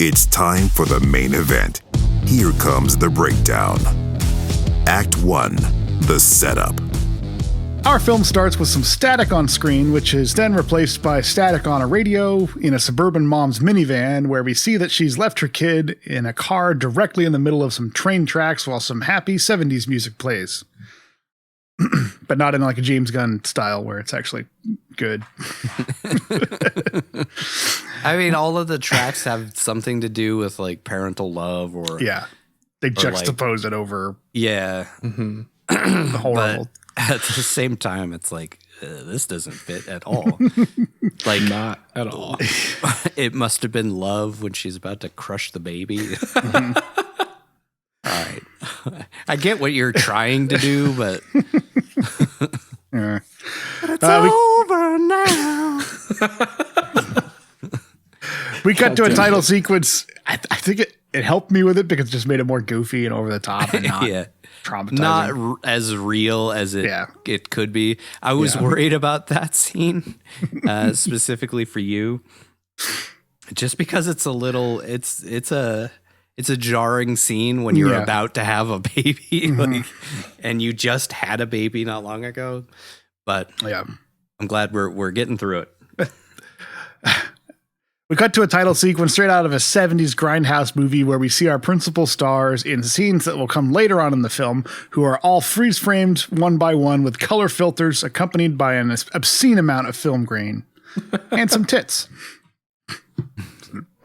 It's time for the main event. Here comes the breakdown. Act 1, the setup. Our film starts with some static on screen, which is then replaced by static on a radio in a suburban mom's minivan, where we see that she's left her kid in a car directly in the middle of some train tracks while some happy 70s music plays. But not in like a James Gunn style where it's actually good. I mean, all of the tracks have something to do with like parental love or... Yeah. They juxtapose it over the horrible. At the same time, it's like, this doesn't fit at all. Like, not at all. It must have been love when she's about to crush the baby. All right. I get what you're trying to do, but it's over now. We cut to a title sequence. I think it helped me with it because it just made it more goofy and over the top and not traumatizing. Not as real as it could be. I was worried about that scene specifically for you, just because it's a little. It's a jarring scene when you're about to have a baby, and you just had a baby not long ago. But I'm glad we're getting through it. We cut to a title sequence straight out of a 70s grindhouse movie where we see our principal stars in scenes that will come later on in the film, who are all freeze framed one by one with color filters accompanied by an obscene amount of film grain and some tits.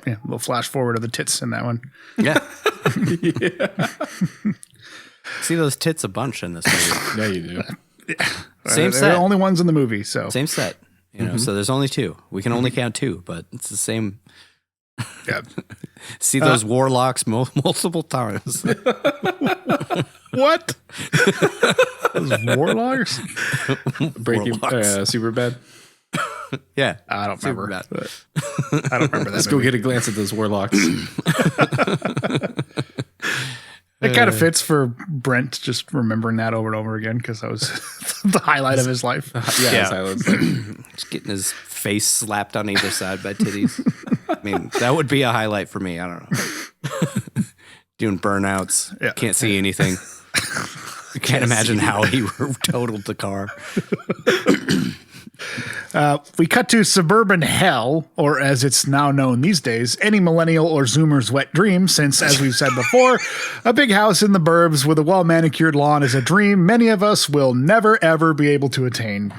Yeah, a little flash forward of the tits in that one. Yeah. See those tits a bunch in this movie. Yeah, you do. Same set. They're the only ones in the movie. So same set. You know, so there's only two. We can only count two, but it's the same. Yeah. See those warlocks multiple times. What? Those warlocks? Breaking super bad. Yeah, I don't remember that. I don't remember that. Let's go get a glance at those warlocks. It kind of fits for Brent just remembering that over and over again because that was the highlight of his life. Just getting his face slapped on either side by titties. I mean, that would be a highlight for me. I don't know. Doing burnouts. Yeah. Can't see anything. I can't imagine how he totaled the car. We cut to suburban hell, or as it's now known these days, any millennial or zoomer's wet dream, since, as we've said before, a big house in the burbs with a well-manicured lawn is a dream many of us will never, ever be able to attain.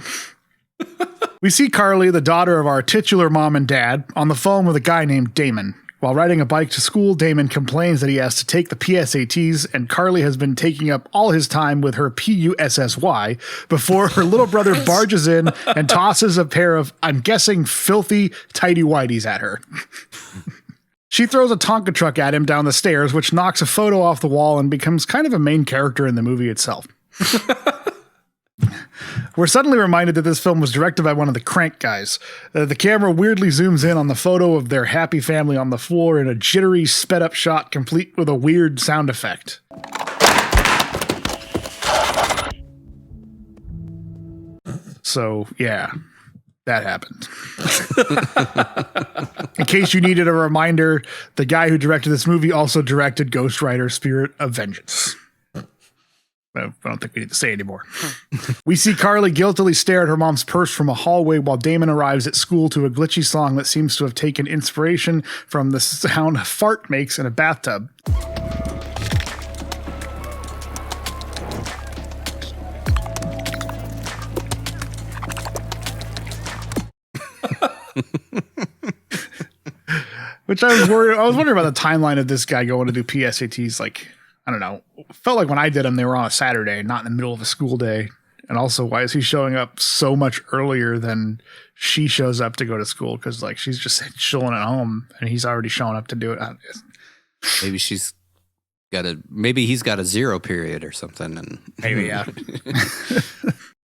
We see Carly, the daughter of our titular mom and dad, on the phone with a guy named Damon. While riding a bike to school, Damon complains that he has to take the PSATs, and Carly has been taking up all his time with her PUSSY before her little brother barges in and tosses a pair of, I'm guessing, filthy tighty-whities at her. She throws a Tonka truck at him down the stairs, which knocks a photo off the wall and becomes kind of a main character in the movie itself. We're suddenly reminded that this film was directed by one of the Crank guys. The camera weirdly zooms in on the photo of their happy family on the floor in a jittery, sped-up shot complete with a weird sound effect. So, yeah, that happened. In case you needed a reminder, the guy who directed this movie also directed Ghost Rider: Spirit of Vengeance. I don't think we need to say anymore. We see Carly guiltily stare at her mom's purse from a hallway while Damon arrives at school to a glitchy song that seems to have taken inspiration from the sound a fart makes in a bathtub. Which I was wondering about the timeline of this guy going to do PSATs. Like, I don't know. Felt like when I did them, they were on a Saturday, not in the middle of a school day. And also, why is he showing up so much earlier than she shows up to go to school? Because like she's just chilling at home, and he's already showing up to do it. Maybe he's got a zero period or something, and maybe yeah.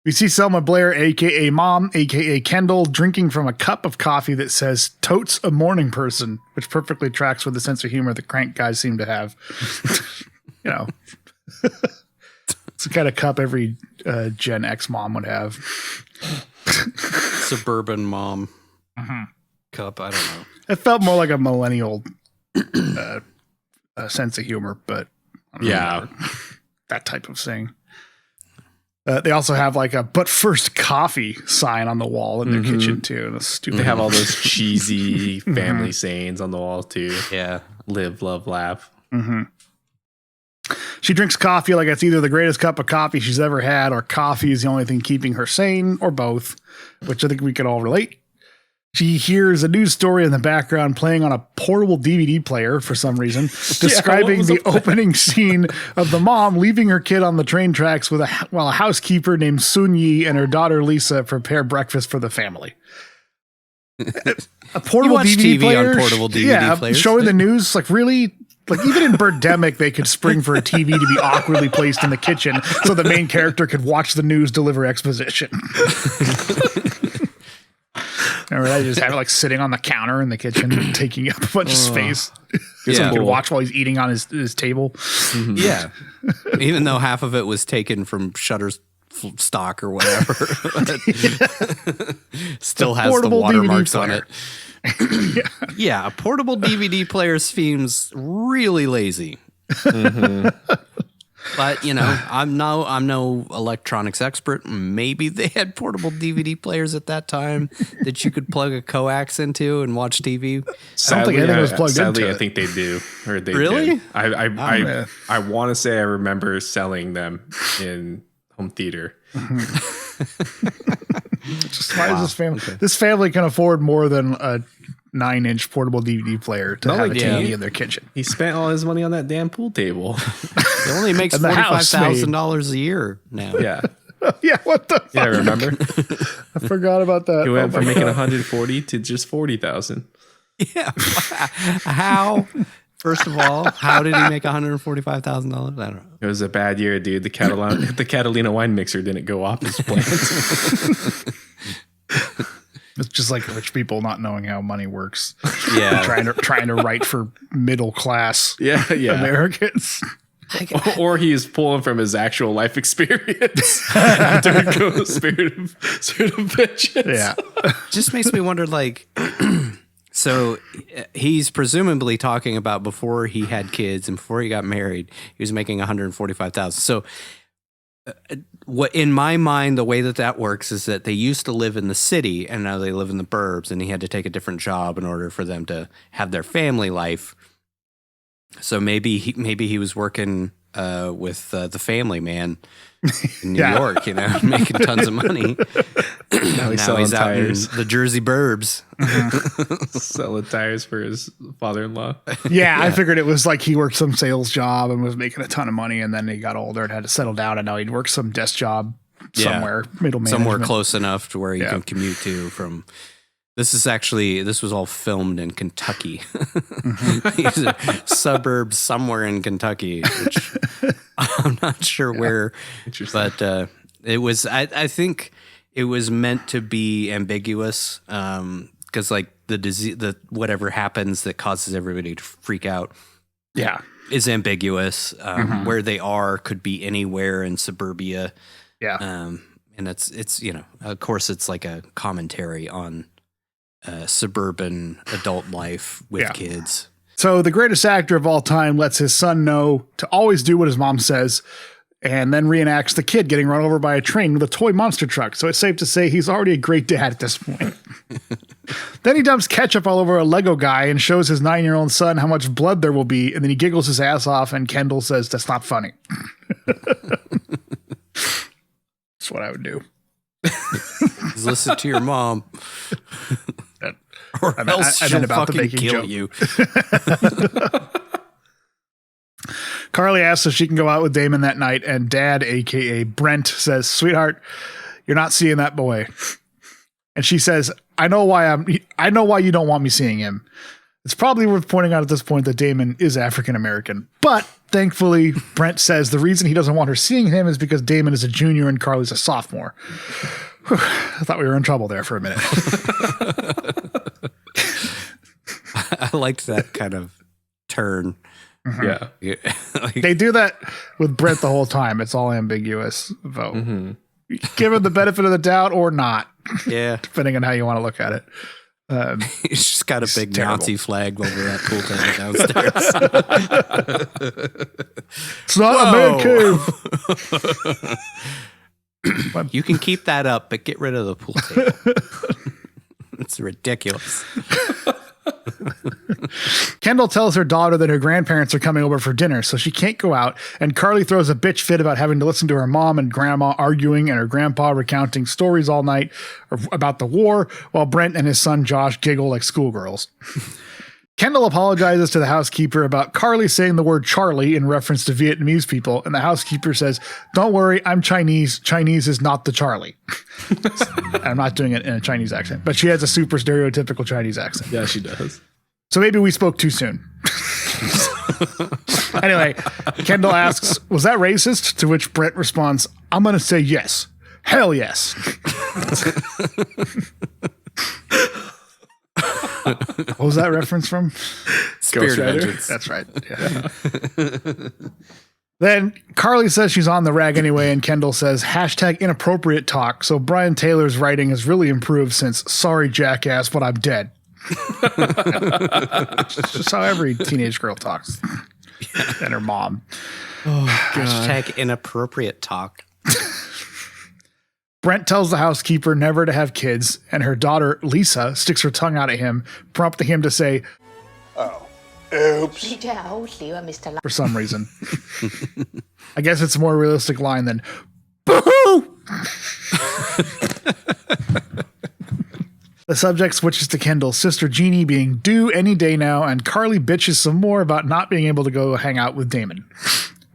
We see Selma Blair, a.k.a. Mom, a.k.a. Kendall, drinking from a cup of coffee that says, "Totes a morning person," which perfectly tracks with the sense of humor the Crank guys seem to have. You know, it's the kind of cup every Gen X mom would have. Suburban mom cup, I don't know. It felt more like a millennial a sense of humor, but Yeah. that type of thing. They also have like a "but first coffee" sign on the wall in their kitchen too. Stupid. They have all those cheesy family sayings on the wall too. Yeah. Live, love, laugh. She drinks coffee like it's either the greatest cup of coffee she's ever had, or coffee is the only thing keeping her sane, or both, which I think we can all relate. She hears a news story in the background playing on a portable DVD player for some reason, describing the opening scene of the mom leaving her kid on the train tracks while a housekeeper named Sun Yi and her daughter Lisa prepare breakfast for the family. A portable DVD TV player, on portable DVD players, showing the news, like really. Like even in Birdemic, they could spring for a TV to be awkwardly placed in the kitchen so the main character could watch the news deliver exposition. Remember that? You just have it like sitting on the counter in the kitchen, taking up a bunch of space. So you can watch while he's eating on his table. Yeah. Even though half of it was taken from Shutter's stock or whatever. Still has the watermarks on it. Yeah, a portable DVD player seems really lazy. But you know, I'm no electronics expert. Maybe they had portable DVD players at that time that you could plug a coax into and watch TV. Sadly, I don't think anything was plugged into it. I think they do. Or they Really? did. I want to say I remember selling them in home theater. Just why is this family? Okay. This family can afford more than a 9-inch portable DVD player to have a TV in their kitchen. He spent all his money on that damn pool table. It only makes $45,000 a year now. Yeah. Yeah, what the fuck? Yeah, remember? I forgot about that. He went from making 140 to just 40,000. Yeah. How? First of all, how did he make $145,000? I don't know. It was a bad year, dude. The Catalina wine mixer didn't go off as planned. It's just like rich people not knowing how money works. Yeah. trying to write for middle class Americans. Or he is pulling from his actual life experience to go spirit of vengeance. Yeah. Just makes me wonder, like, so he's presumably talking about before he had kids and before he got married, he was making $145,000. So what in my mind, the way that works is that they used to live in the city and now they live in the burbs, and he had to take a different job in order for them to have their family life. So maybe he was working with the family man in New York, you know, making tons of money. Now he's out in the Jersey burbs. Selling tires for his father-in-law. Yeah, I figured it was like he worked some sales job and was making a ton of money, and then he got older and had to settle down, and now he'd work some desk job somewhere, middle management. Somewhere close enough to where you can commute to from. This was all filmed in Kentucky. Suburbs somewhere in Kentucky, which I'm not sure where, but it was, I think it was meant to be ambiguous. Cause like the disease, whatever happens that causes everybody to freak out. Yeah. Is ambiguous. Where they are could be anywhere in suburbia. Yeah. And it's, you know, of course it's like a commentary on suburban adult life with kids. So the greatest actor of all time lets his son know to always do what his mom says, and then reenacts the kid getting run over by a train with a toy monster truck. So it's safe to say he's already a great dad at this point. Then he dumps ketchup all over a Lego guy and shows his 9-year-old son how much blood there will be, and then he giggles his ass off, and Kendall says, "That's not funny." That's what I would do. Just listen to your mom. Or else she'll fucking kill you. Carly asks if she can go out with Damon that night, and Dad, a.k.a. Brent, says, "Sweetheart, you're not seeing that boy." And she says, I know why you don't want me seeing him. It's probably worth pointing out at this point that Damon is African-American. But thankfully, Brent says the reason he doesn't want her seeing him is because Damon is a junior and Carly's a sophomore. Whew, I thought we were in trouble there for a minute. I liked that kind of turn. Yeah. They do that with Brent the whole time. It's all ambiguous vote. Give him the benefit of the doubt or not. Yeah. Depending on how you want to look at it. He's just got a big terrible. Nazi flag over that pool table downstairs. It's not a man cave. You can keep that up, but get rid of the pool table. It's ridiculous. Kendall tells her daughter that her grandparents are coming over for dinner, so she can't go out, and Carly throws a bitch fit about having to listen to her mom and grandma arguing and her grandpa recounting stories all night about the war, while Brent and his son Josh giggle like schoolgirls. Kendall apologizes to the housekeeper about Carly saying the word Charlie in reference to Vietnamese people, and the housekeeper says, "Don't worry, I'm Chinese. Chinese is not the Charlie." I'm not doing it in a Chinese accent, but she has a super stereotypical Chinese accent. Yeah, she does. So maybe we spoke too soon. Anyway, Kendall asks, "Was that racist?" To which Brent responds, "I'm going to say yes. Hell yes." What was that reference from? Spirit Rider. Vengeance. That's right. Yeah. Then Carly says she's on the rag anyway, and Kendall says #inappropriate talk. So Brian Taylor's writing has really improved since "Sorry, jackass, but I'm dead." It's just how every teenage girl talks. And her mom. #inappropriate talk. Brent tells the housekeeper never to have kids, and her daughter, Lisa, sticks her tongue out at him, prompting him to say, Oops. for some reason. I guess it's a more realistic line than, "Boo-hoo!" The subject switches to Kendall's sister Jeannie being due any day now, and Carly bitches some more about not being able to go hang out with Damon.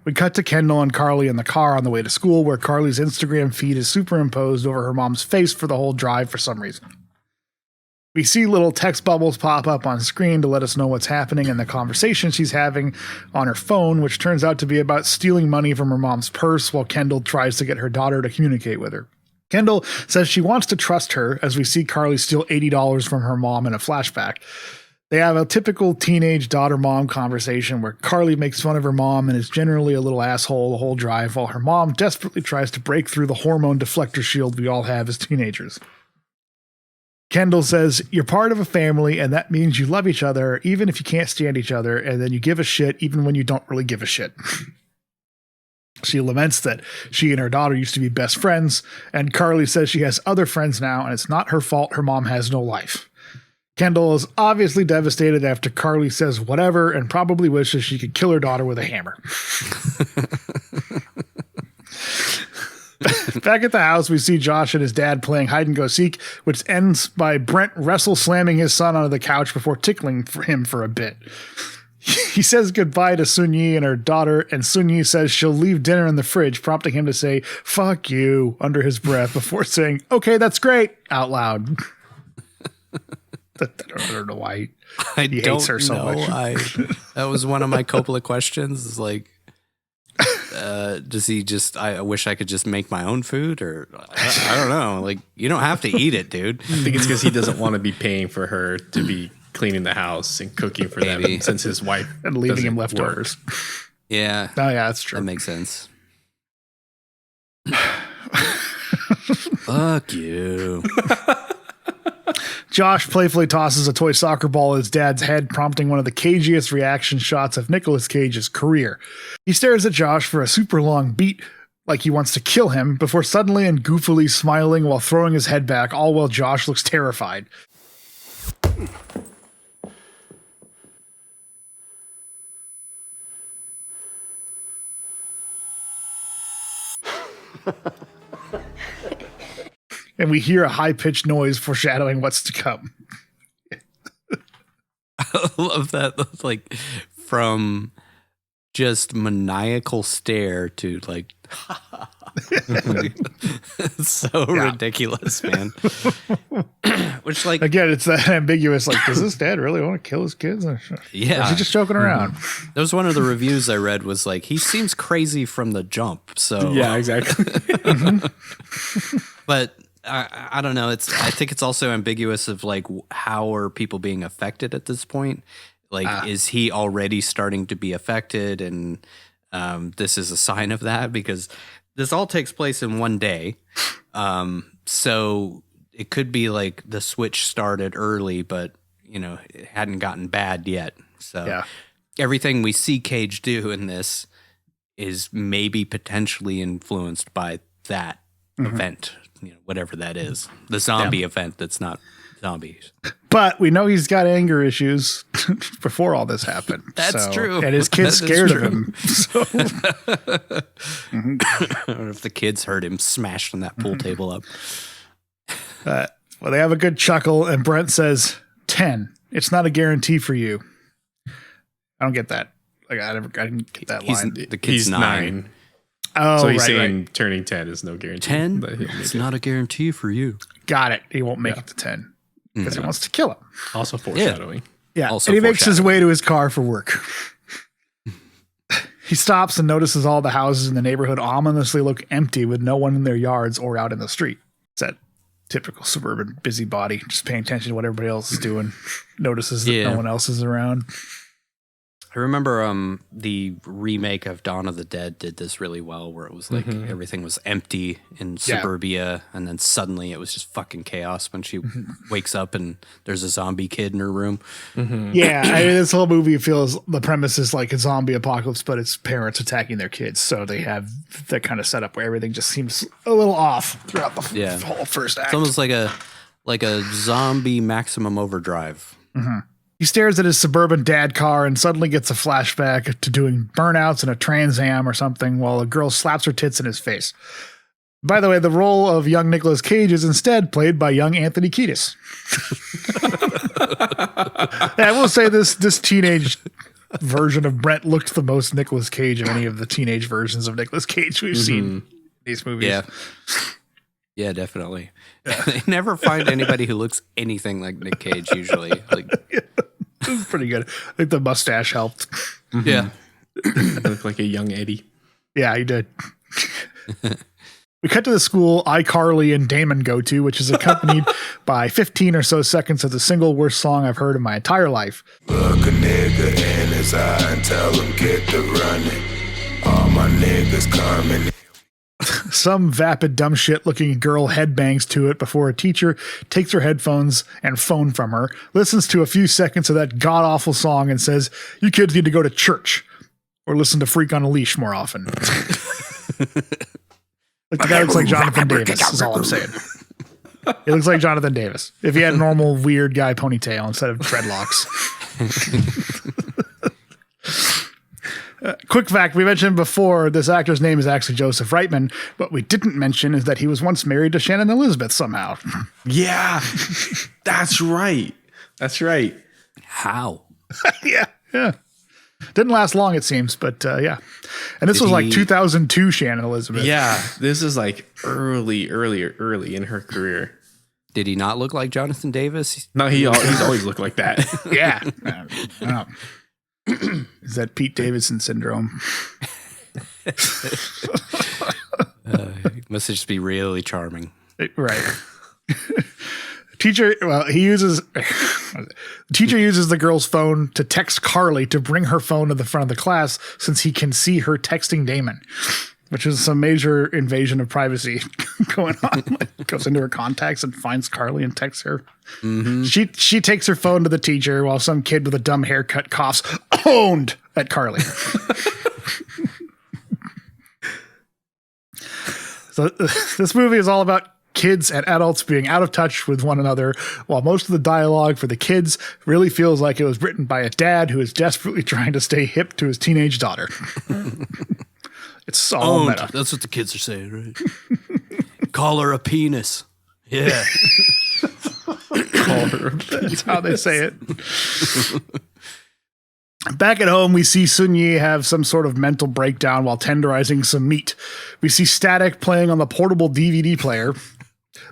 We cut to Kendall and Carly in the car on the way to school, where Carly's Instagram feed is superimposed over her mom's face for the whole drive for some reason. We see little text bubbles pop up on screen to let us know what's happening in the conversation she's having on her phone, which turns out to be about stealing money from her mom's purse while Kendall tries to get her daughter to communicate with her. Kendall says she wants to trust her as we see Carly steal $80 from her mom in a flashback. They have a typical teenage daughter-mom conversation where Carly makes fun of her mom and is generally a little asshole the whole drive, while her mom desperately tries to break through the hormone deflector shield we all have as teenagers. Kendall says, "You're part of a family, and that means you love each other, even if you can't stand each other, and then you give a shit even when you don't really give a shit." She laments that she and her daughter used to be best friends, and Carly says she has other friends now, and it's not her fault her mom has no life. Kendall is obviously devastated after Carly says whatever and probably wishes she could kill her daughter with a hammer. Back at the house, we see Josh and his dad playing hide and go seek, which ends by Brent wrestle slamming his son onto the couch before tickling him for a bit. He says goodbye to Sun Yi and her daughter, and Sun Yi says she'll leave dinner in the fridge, prompting him to say, "Fuck you," under his breath before saying, "Okay, that's great," out loud. I don't know why he hates her so much. That was one of my Coppola questions. Is like, does he just? I wish I could just make my own food, or I don't know. Like, you don't have to eat it, dude. I think it's because he doesn't want to be paying for her to be cleaning the house and cooking for them, since his wife and leaving him leftovers. Yeah. Oh yeah, that's true. That makes sense. Fuck you. Josh playfully tosses a toy soccer ball at his dad's head, prompting one of the cagiest reaction shots of Nicolas Cage's career. He stares at Josh for a super long beat, like he wants to kill him, before suddenly and goofily smiling while throwing his head back, all while Josh looks terrified. And we hear a high-pitched noise foreshadowing what's to come. I love that. That's like from just maniacal stare to like, it's so ridiculous, man. Which, like, again, it's that ambiguous. Like, does this dad really want to kill his kids? Or is he just joking around? That was one of the reviews I read. Was like, he seems crazy from the jump. So yeah, exactly. But I don't know. I think it's also ambiguous of like, how are people being affected at this point? Like, is he already starting to be affected? And this is a sign of that, because this all takes place in one day. So it could be like the switch started early, but it hadn't gotten bad yet. So everything we see Cage do in this is maybe potentially influenced by that event, whatever that is, the zombie event that's not zombies. But we know he's got anger issues before all this happened. That's true. And his kids scared of him. So. I don't know if the kids heard him smashed on that pool table up. Well, they have a good chuckle, and Brent says, 10. It's not a guarantee for you. I don't get that. Like I didn't get that line. The kid's 9. Oh, so he's saying turning 10 is no guarantee. 10? It's not a guarantee for you. Got it. He won't make it to 10 because he wants to kill him. Also foreshadowing. Yeah. Also and he makes his way to his car for work. He stops and notices all the houses in the neighborhood ominously look empty with no one in their yards or out in the street. It's that typical suburban busybody, just paying attention to what everybody else is doing. Notices that no one else is around. I remember the remake of Dawn of the Dead did this really well, where it was like everything was empty in suburbia, and then suddenly it was just fucking chaos when she wakes up and there's a zombie kid in her room. Yeah, I mean, this whole movie feels the premise is like a zombie apocalypse, but it's parents attacking their kids, so they have that kind of setup where everything just seems a little off throughout the whole first act. It's almost like a zombie Maximum Overdrive. He stares at his suburban dad car and suddenly gets a flashback to doing burnouts in a Trans Am or something while a girl slaps her tits in his face. By the way, the role of young Nicolas Cage is instead played by young Anthony Kiedis. I will say this teenage version of Brent looked the most Nicolas Cage of any of the teenage versions of Nicolas Cage we've seen in these movies. Yeah, definitely. They never find anybody who looks anything like Nick Cage usually. Like, it was pretty good. I think the mustache helped. Yeah. I look like a young Eddie. Yeah, he did. We cut to the school iCarly and Damon go to, which is accompanied by 15 or so seconds of the single worst song I've heard in my entire life. Look a nigga in his eye and tell him get the running. All my niggas coming. Some vapid dumb shit looking girl headbangs to it before a teacher takes her headphones and phone from her, listens to a few seconds of that god-awful song and says, "You kids need to go to church or listen to Freak on a Leash more often." Like the guy looks like Jonathan Davis is all I'm saying. He looks like Jonathan Davis if he had a normal weird guy ponytail instead of dreadlocks. Quick fact, we mentioned before, this actor's name is actually Joseph Reitman. What we didn't mention is that he was once married to Shannon Elizabeth somehow. Yeah, that's right. That's right. How? Yeah. Didn't last long, it seems, but yeah. And this was like 2002 Shannon Elizabeth. Yeah, this is like early in her career. Did he not look like Jonathan Davis? No, he's always looked like that. Yeah. Is that Pete Davidson syndrome? He must just be really charming. Right. Teacher uses the girl's phone to text Carly to bring her phone to the front of the class since he can see her texting Damon, which is some major invasion of privacy going on. Like, goes into her contacts and finds Carly and texts her. She takes her phone to the teacher while some kid with a dumb haircut coughs "owned" at Carly. So this movie is all about kids and adults being out of touch with one another, while most of the dialogue for the kids really feels like it was written by a dad who is desperately trying to stay hip to his teenage daughter. It's all meta. That's what the kids are saying, right? Call her a penis. Yeah. Call her a penis. That's how they say it. Back at home, we see Sun Yi have some sort of mental breakdown while tenderizing some meat. We see Static playing on the portable DVD player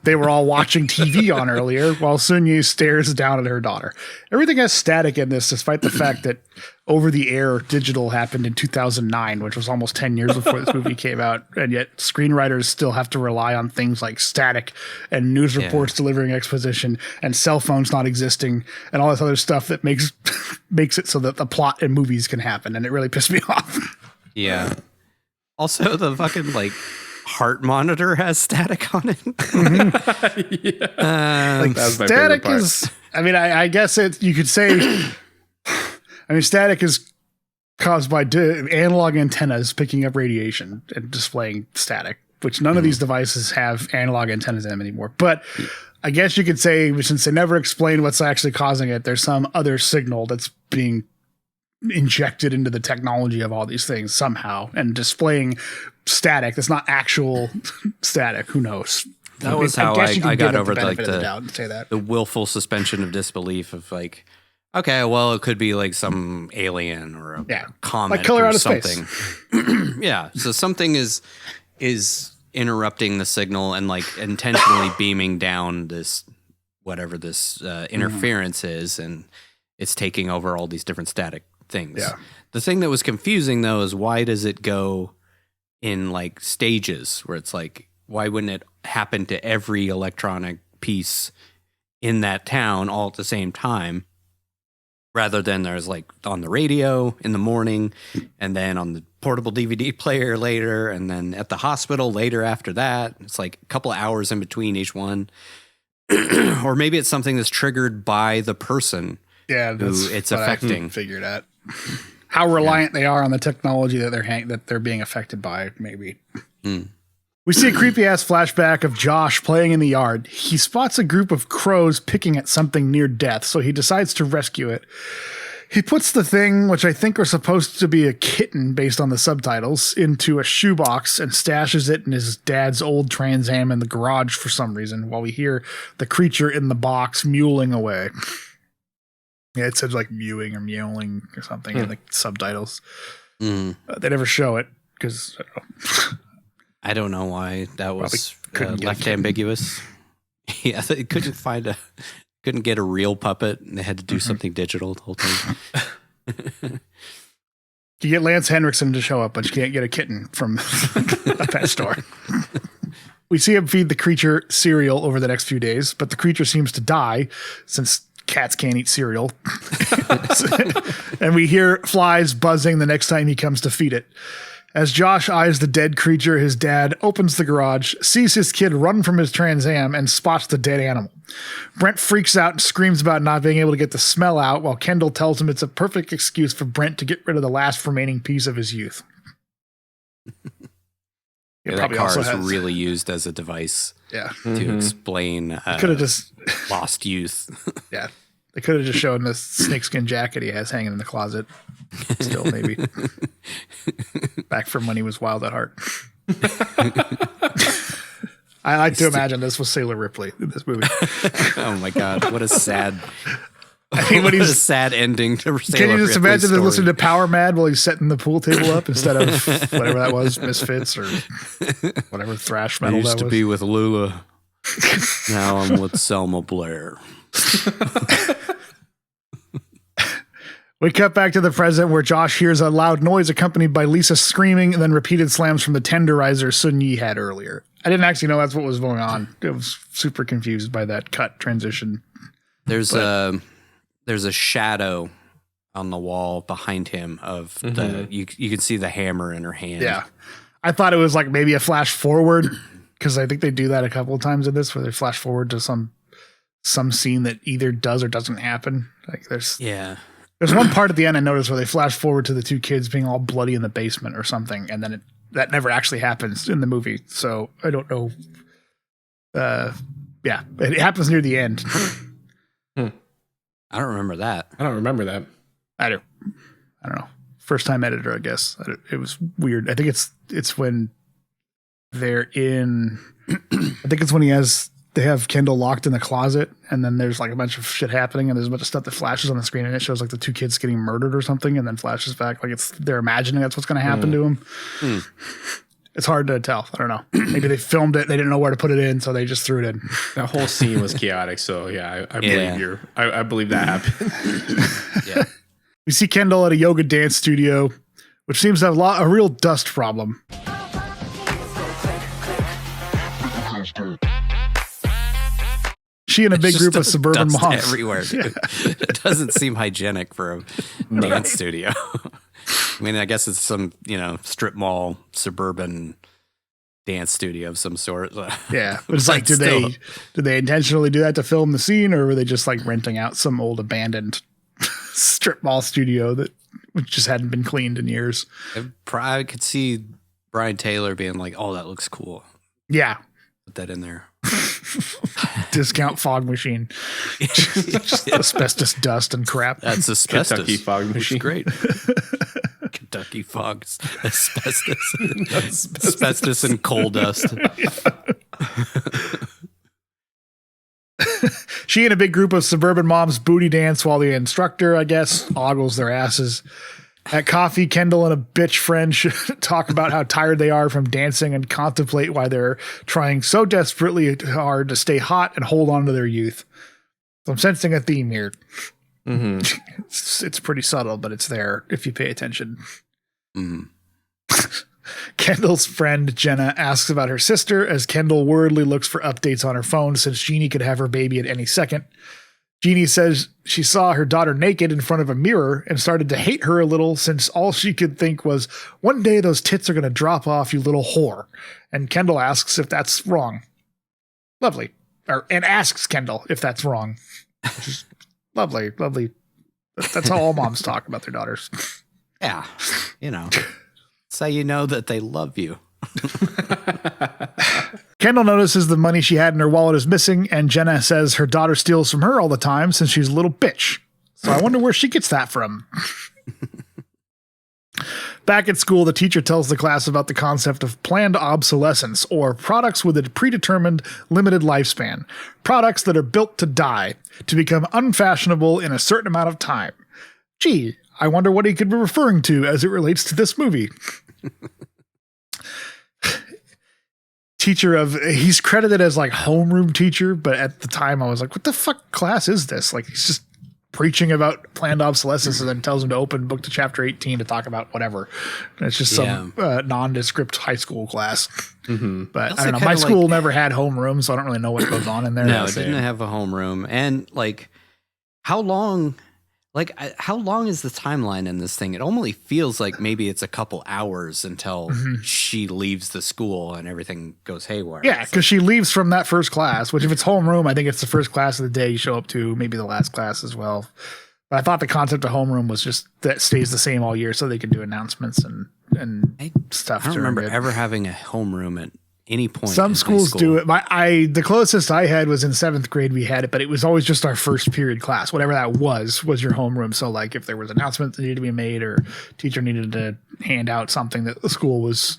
they were all watching TV on earlier, while Sun Yi stares down at her daughter. Everything has static in this, despite the fact that over-the-air digital happened in 2009, which was almost 10 years before this movie came out, and yet screenwriters still have to rely on things like static and news reports delivering exposition and cell phones not existing and all this other stuff that makes it so that the plot in movies can happen, and it really pissed me off. Yeah. Also, the fucking, like, heart monitor has static on it. Static is, I mean, I guess you could say, I mean, static is caused by analog antennas picking up radiation and displaying static, which none of these devices have analog antennas in them anymore. But I guess you could say, since they never explain what's actually causing it, there's some other signal that's being injected into the technology of all these things somehow and displaying static that's not actual static. Who knows? That was how I got over the willful suspension of disbelief of like, okay, well, it could be like some alien or a comet like Killer or Out of something. Space. Yeah, so something is interrupting the signal and like intentionally beaming down this whatever this interference is, and it's taking over all these different static things. Yeah. The thing that was confusing though is why does it go in like stages where it's like, why wouldn't it happen to every electronic piece in that town all at the same time, rather than there's like on the radio in the morning and then on the portable DVD player later and then at the hospital later after that. It's like a couple of hours in between each one. Or maybe it's something that's triggered by the person who it's affecting. Figured out how reliant they are on the technology that they're being affected by. Maybe we see a creepy ass flashback of Josh playing in the yard. He spots a group of crows picking at something near death, so he decides to rescue it. He puts the thing, which I think are supposed to be a kitten based on the subtitles, into a shoebox and stashes it in his dad's old Trans Am in the garage for some reason, while we hear the creature in the box mewling away. Yeah, it said like mewing or meowing or something in the subtitles. They never show it because I don't know why that was left ambiguous. Yeah, they couldn't get a real puppet, and they had to do something digital the whole time. You get Lance Henriksen to show up, but you can't get a kitten from a pet store. We see him feed the creature cereal over the next few days, but the creature seems to die since cats can't eat cereal. And we hear flies buzzing the next time he comes to feed it. As Josh eyes the dead creature, his dad opens the garage, sees his kid run from his Trans Am, and spots the dead animal. Brent freaks out and screams about not being able to get the smell out, while Kendall tells him it's a perfect excuse for Brent to get rid of the last remaining piece of his youth. That car is really used as a device to explain lost youth. Yeah. They could have just shown the snakeskin jacket he has hanging in the closet. Still, maybe. Back from when he was wild at heart. I like to imagine this was Sailor Ripley in this movie. Oh my God. What a sad... what a sad ending to Sailor Ripley's Can you just imagine story. listening to Power Mad while he's setting the pool table up instead of whatever that was, Misfits or whatever thrash metal that was? I used to be with Lula. Now I'm with Selma Blair. We cut back to the present where Josh hears a loud noise accompanied by Lisa screaming and then repeated slams from the tenderizer Sun Yi had earlier. I didn't actually know that's what was going on. I was super confused by that cut transition. There's a shadow on the wall behind him of you can see the hammer in her hand. Yeah. I thought it was like maybe a flash forward because I think they do that a couple of times in this where they flash forward to some scene that either does or doesn't happen. Like there's one part at the end I noticed where they flash forward to the two kids being all bloody in the basement or something, and then that never actually happens in the movie. So I don't know. It happens near the end. I don't remember that. I don't remember that. I don't know. First time editor, I guess. It was weird. I think it's when they're in. I think it's when they have Kendall locked in the closet, and then there's like a bunch of shit happening, and there's a bunch of stuff that flashes on the screen, and it shows like the two kids getting murdered or something, and then flashes back like they're imagining that's what's going to happen to them. It's hard to tell. I don't know. Maybe they filmed it, they didn't know where to put it in, so they just threw it in. That whole scene was chaotic, so yeah, I believe I believe that happened. Yeah. We see Kendall at a yoga dance studio, which seems to have a real dust problem. She and a big group of suburban moms everywhere. It doesn't seem hygienic for a dance studio. I mean, I guess it's some, strip mall, suburban dance studio of some sort. Yeah, but it's like, did they intentionally do that to film the scene, or were they just like renting out some old abandoned strip mall studio that just hadn't been cleaned in years? I could see Brian Taylor being like, "Oh, that looks cool." Yeah, put that in there. Discount fog machine. Just asbestos dust and crap. That's asbestos. Kentucky fog machine. Great. Kentucky fog, asbestos and coal dust. She and a big group of suburban moms booty dance while the instructor, I guess, ogles their asses. At coffee, Kendall and a bitch friend should talk about how tired they are from dancing and contemplate why they're trying so desperately hard to stay hot and hold on to their youth. So I'm sensing a theme here. Mm-hmm. It's pretty subtle, but it's there if you pay attention. Mm. Kendall's friend Jenna asks about her sister as Kendall worriedly looks for updates on her phone since Jeannie could have her baby at any second. Jeannie says she saw her daughter naked in front of a mirror and started to hate her a little since all she could think was, one day those tits are going to drop off, you little whore. And Kendall asks if that's wrong. Lovely. And asks Kendall if that's wrong. Which is lovely. That's how all moms talk about their daughters. Yeah. That's how you know that they love you. Kendall notices the money she had in her wallet is missing, and Jenna says her daughter steals from her all the time since she's a little bitch. So I wonder where she gets that from. Back at school, the teacher tells the class about the concept of planned obsolescence, or products with a predetermined limited lifespan. Products that are built to die, to become unfashionable in a certain amount of time. Gee, I wonder what he could be referring to as it relates to this movie. He's credited as like homeroom teacher, but at the time I was like, what the fuck class is this? Like, he's just preaching about planned obsolescence and then tells him to open book to chapter 18 to talk about whatever. And it's just some nondescript high school class. Mm-hmm. But I don't know. My school never had homeroom, so I don't really know what goes on in there. No, it didn't have a homeroom. And like, how long is the timeline in this thing? It only feels like maybe it's a couple hours until she leaves the school and everything goes haywire. Yeah, because she leaves from that first class, which if it's homeroom, I think it's the first class of the day you show up to, maybe the last class as well. But I thought the concept of homeroom was just that stays the same all year so they can do announcements and stuff. I don't remember ever having a homeroom at any point. Some schools do it. The closest I had was in 7th grade. We had it, but it was always just our first period class. Whatever that was your homeroom. So like if there was an announcement that needed to be made or teacher needed to hand out something that the school was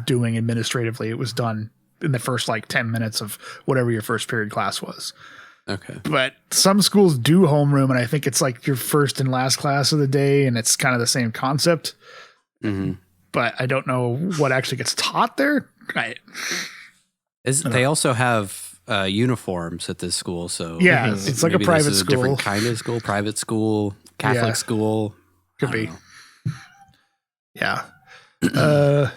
doing administratively, it was done in the first like 10 minutes of whatever your first period class was. Okay. But some schools do homeroom, and I think it's like your first and last class of the day, and it's kind of the same concept. Mm-hmm. But I don't know what actually gets taught there. Right. They also have uniforms at this school, so yeah, it's like a private school, different kind of school, private school, Catholic school. Could be. Yeah. I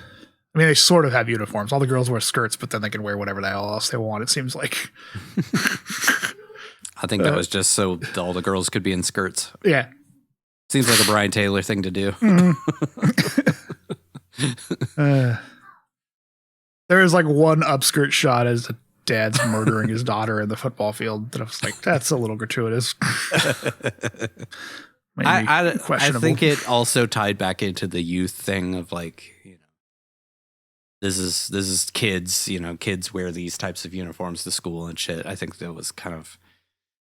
mean, they sort of have uniforms. All the girls wear skirts, but then they can wear whatever the hell else they want. It seems like. I think that was just so all the girls could be in skirts. Yeah. Seems like a Brian Taylor thing to do. Mm-hmm. There is like one upskirt shot as a dad's murdering his daughter in the football field that I was like, that's a little gratuitous. I think it also tied back into the youth thing of like, this is kids, kids wear these types of uniforms to school and shit. I think that was kind of,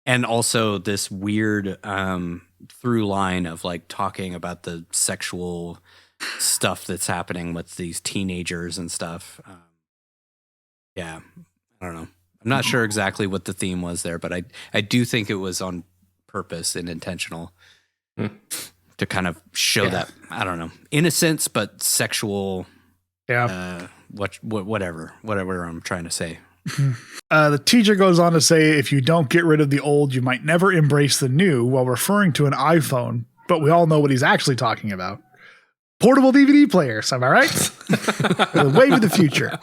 and also this weird through line of like talking about the sexual stuff that's happening with these teenagers and stuff. Yeah, I don't know. I'm not sure exactly what the theme was there, but I do think it was on purpose and intentional to kind of show that, I don't know, innocence, but sexual. Yeah. Whatever I'm trying to say. The teacher goes on to say, if you don't get rid of the old, you might never embrace the new, while referring to an iPhone, but we all know what he's actually talking about. Portable DVD players, am I right? The wave of the future.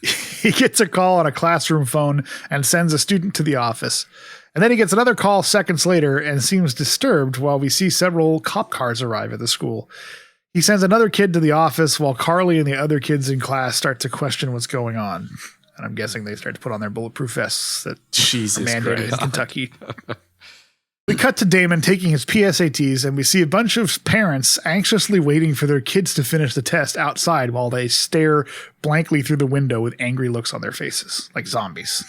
He gets a call on a classroom phone and sends a student to the office. And then he gets another call seconds later and seems disturbed while we see several cop cars arrive at the school. He sends another kid to the office while Carly and the other kids in class start to question what's going on. And I'm guessing they start to put on their bulletproof vests that are mandated in Kentucky. We cut to Damon taking his PSATs, and we see a bunch of parents anxiously waiting for their kids to finish the test outside while they stare blankly through the window with angry looks on their faces, like zombies.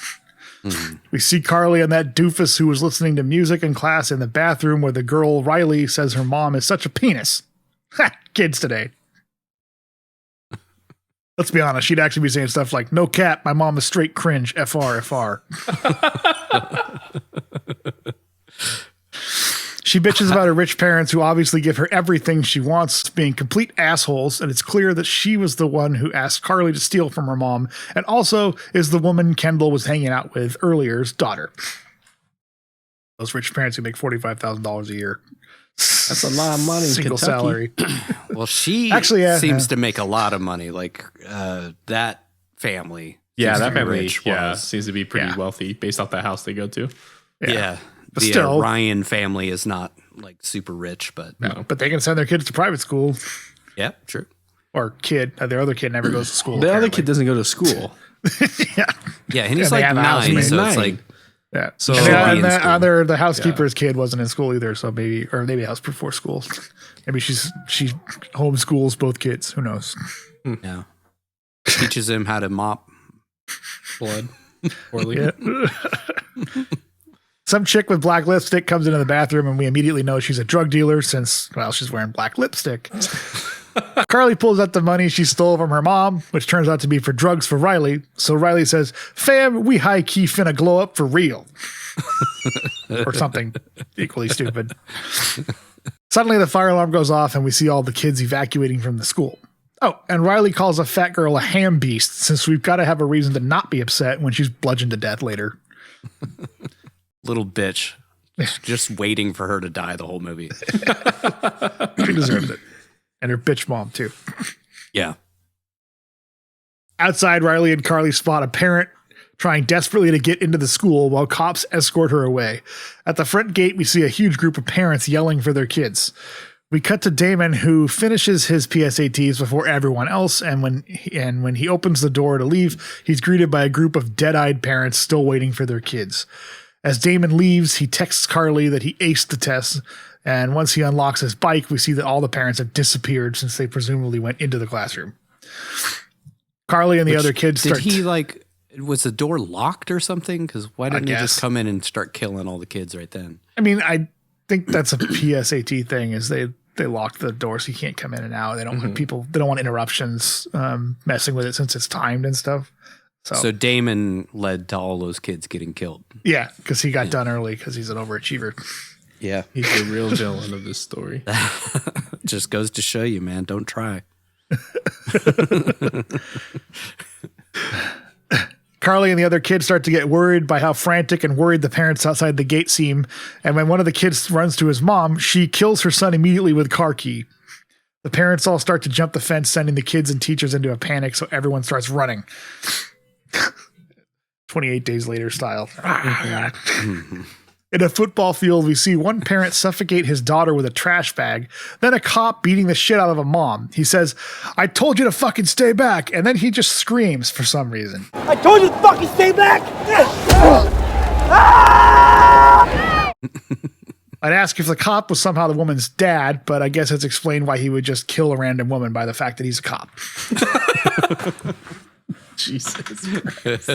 We see Carly and that doofus who was listening to music in class in the bathroom where the girl Riley says her mom is such a penis. Ha! Kids today. Let's be honest, she'd actually be saying stuff like, no cap, my mom is straight cringe, FR, FR. She bitches about her rich parents who obviously give her everything she wants, being complete assholes, and it's clear that she was the one who asked Carly to steal from her mom, and also is the woman Kendall was hanging out with earlier's daughter. Those rich parents who make $45,000 a year. That's a lot of money. Single salary. Well, she seems to make a lot of money. Like that family. Yeah, that family seems to be pretty wealthy based off that house they go to. Yeah. But the still, Ryan family is not like super rich, but but they can send their kids to private school. Yeah, true. Or their other kid never goes to school. The other kid doesn't go to school. Yeah, and he's like 9, so it's like So the housekeeper's kid wasn't in school either, so maybe it was before school. Maybe she homeschools both kids. Who knows? Yeah, teaches him how to mop blood poorly. Yeah. Some chick with black lipstick comes into the bathroom, and we immediately know she's a drug dealer since, she's wearing black lipstick. Carly pulls out the money she stole from her mom, which turns out to be for drugs for Riley. So Riley says, fam, we high-key finna glow up for real. Or something equally stupid. Suddenly the fire alarm goes off, and we see all the kids evacuating from the school. Oh, and Riley calls a fat girl a ham beast, since we've got to have a reason to not be upset when she's bludgeoned to death later. Little bitch. Just waiting for her to die the whole movie. She deserved it. And her bitch mom, too. Yeah. Outside, Riley and Carly spot a parent trying desperately to get into the school while cops escort her away. At the front gate, we see a huge group of parents yelling for their kids. We cut to Damon, who finishes his PSATs before everyone else, and when he opens the door to leave, he's greeted by a group of dead-eyed parents still waiting for their kids. As Damon leaves, he texts Carly that he aced the test, and once he unlocks his bike, we see that all the parents have disappeared since they presumably went into the classroom. Carly and the other kids start... Did he, was the door locked or something? Because why didn't he just come in and start killing all the kids right then? I mean, I think that's a PSAT thing, is they lock the door so you can't come in and out. They don't want they don't want interruptions messing with it since it's timed and stuff. So Damon led to all those kids getting killed. Yeah, because he got done early because he's an overachiever. Yeah. He's the real villain of this story. Just goes to show you, man. Don't try. Carly and the other kids start to get worried by how frantic and worried the parents outside the gate seem. And when one of the kids runs to his mom, she kills her son immediately with a car key. The parents all start to jump the fence, sending the kids and teachers into a panic, so everyone starts running. 28 Days Later style. In a football field, we see one parent suffocate his daughter with a trash bag, then a cop beating the shit out of a mom. He says, I told you to fucking stay back, and then he just screams for some reason. I told you to fucking stay back! I'd ask if the cop was somehow the woman's dad, but I guess it's explained why he would just kill a random woman by the fact that he's a cop. Jesus Christ.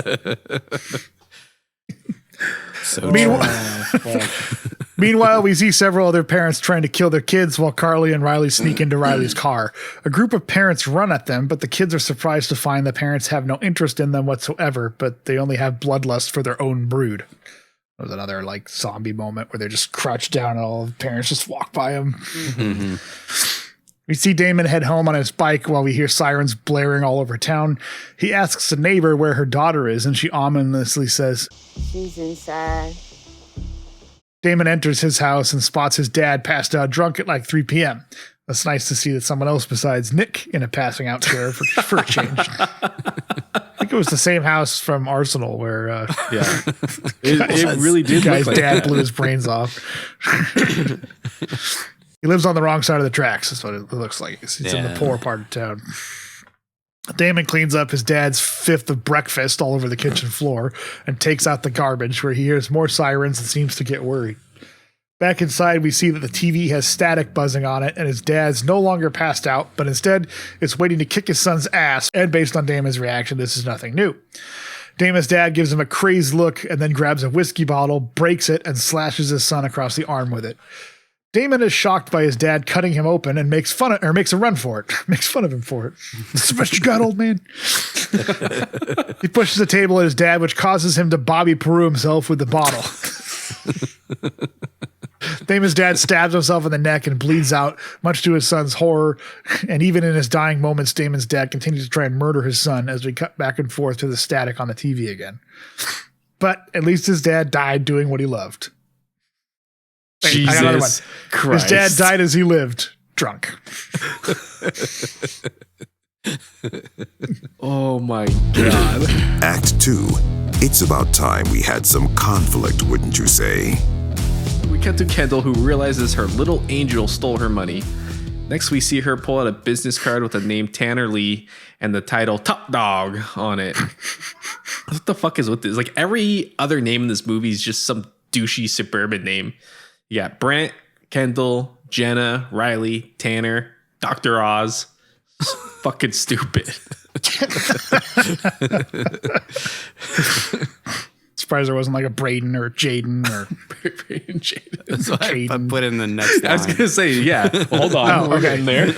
So Meanwhile, we see several other parents trying to kill their kids while Carly and Riley sneak into Riley's car. A group of parents run at them, but the kids are surprised to find the parents have no interest in them whatsoever, but they only have bloodlust for their own brood. There was another zombie moment where they're just crouched down and all the parents just walk by them. Mm-hmm. We see Damon head home on his bike while we hear sirens blaring all over town. He asks a neighbor where her daughter is, and she ominously says, she's inside. Damon enters his house and spots his dad passed out drunk at 3 p.m. It's nice to see that someone else besides Nick in a passing out chair for a change. I think it was the same house from Arsenal where it really did. Guy's dad blew his brains off. He lives on the wrong side of the tracks. That's what it looks like. He's in the poor part of town. Damon cleans up his dad's fifth of breakfast all over the kitchen floor and takes out the garbage, where he hears more sirens and seems to get worried. Back inside, we see that the TV has static buzzing on it, and his dad's no longer passed out, but instead it's waiting to kick his son's ass. And based on Damon's reaction, this is nothing new. Damon's dad gives him a crazed look and then grabs a whiskey bottle, breaks it, and slashes his son across the arm with it. Damon is shocked by his dad cutting him open and makes a run for it. Makes fun of him for it. That's the best you got, old man. He pushes the table at his dad, which causes him to Bobby Peru himself with the bottle. Damon's dad stabs himself in the neck and bleeds out, much to his son's horror. And even in his dying moments, Damon's dad continues to try and murder his son as we cut back and forth to the static on the TV again. But at least his dad died doing what he loved. Wait, I got another one. Christ. His dad died as he lived, drunk. Oh my God. Act 2. It's about time we had some conflict, wouldn't you say? We cut to Kendall, who realizes her little angel stole her money. Next, we see her pull out a business card with the name Tanner Lee and the title Top Dog on it. What the fuck is with this? Like, every other name in this movie is just some douchey suburban name. You got Brent, Kendall, Jenna, Riley, Tanner, Dr. Oz. It's fucking stupid. Surprised there wasn't like a Braden or Jaden or Braden, Jaden. That's why I put in the next line. I was going to say, yeah. Hold on. We're getting there.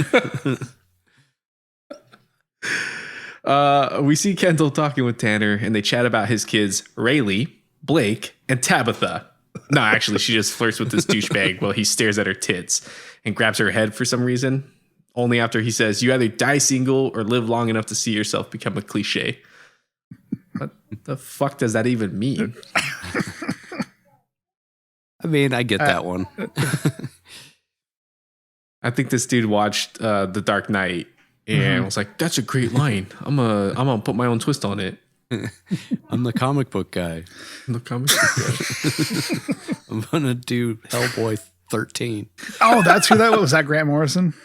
We see Kendall talking with Tanner, and they chat about his kids, Rayleigh, Blake, and Tabitha. No, actually, she just flirts with this douchebag while he stares at her tits and grabs her head for some reason. Only after he says, "You either die single or live long enough to see yourself become a cliche." What the fuck does that even mean? I mean, I get that one. I think this dude watched The Dark Knight and was like, "That's a great line. I'm gonna put my own twist on it." I'm the comic book guy. I'm gonna do Hellboy 13. Oh, that's who that was. Was that Grant Morrison?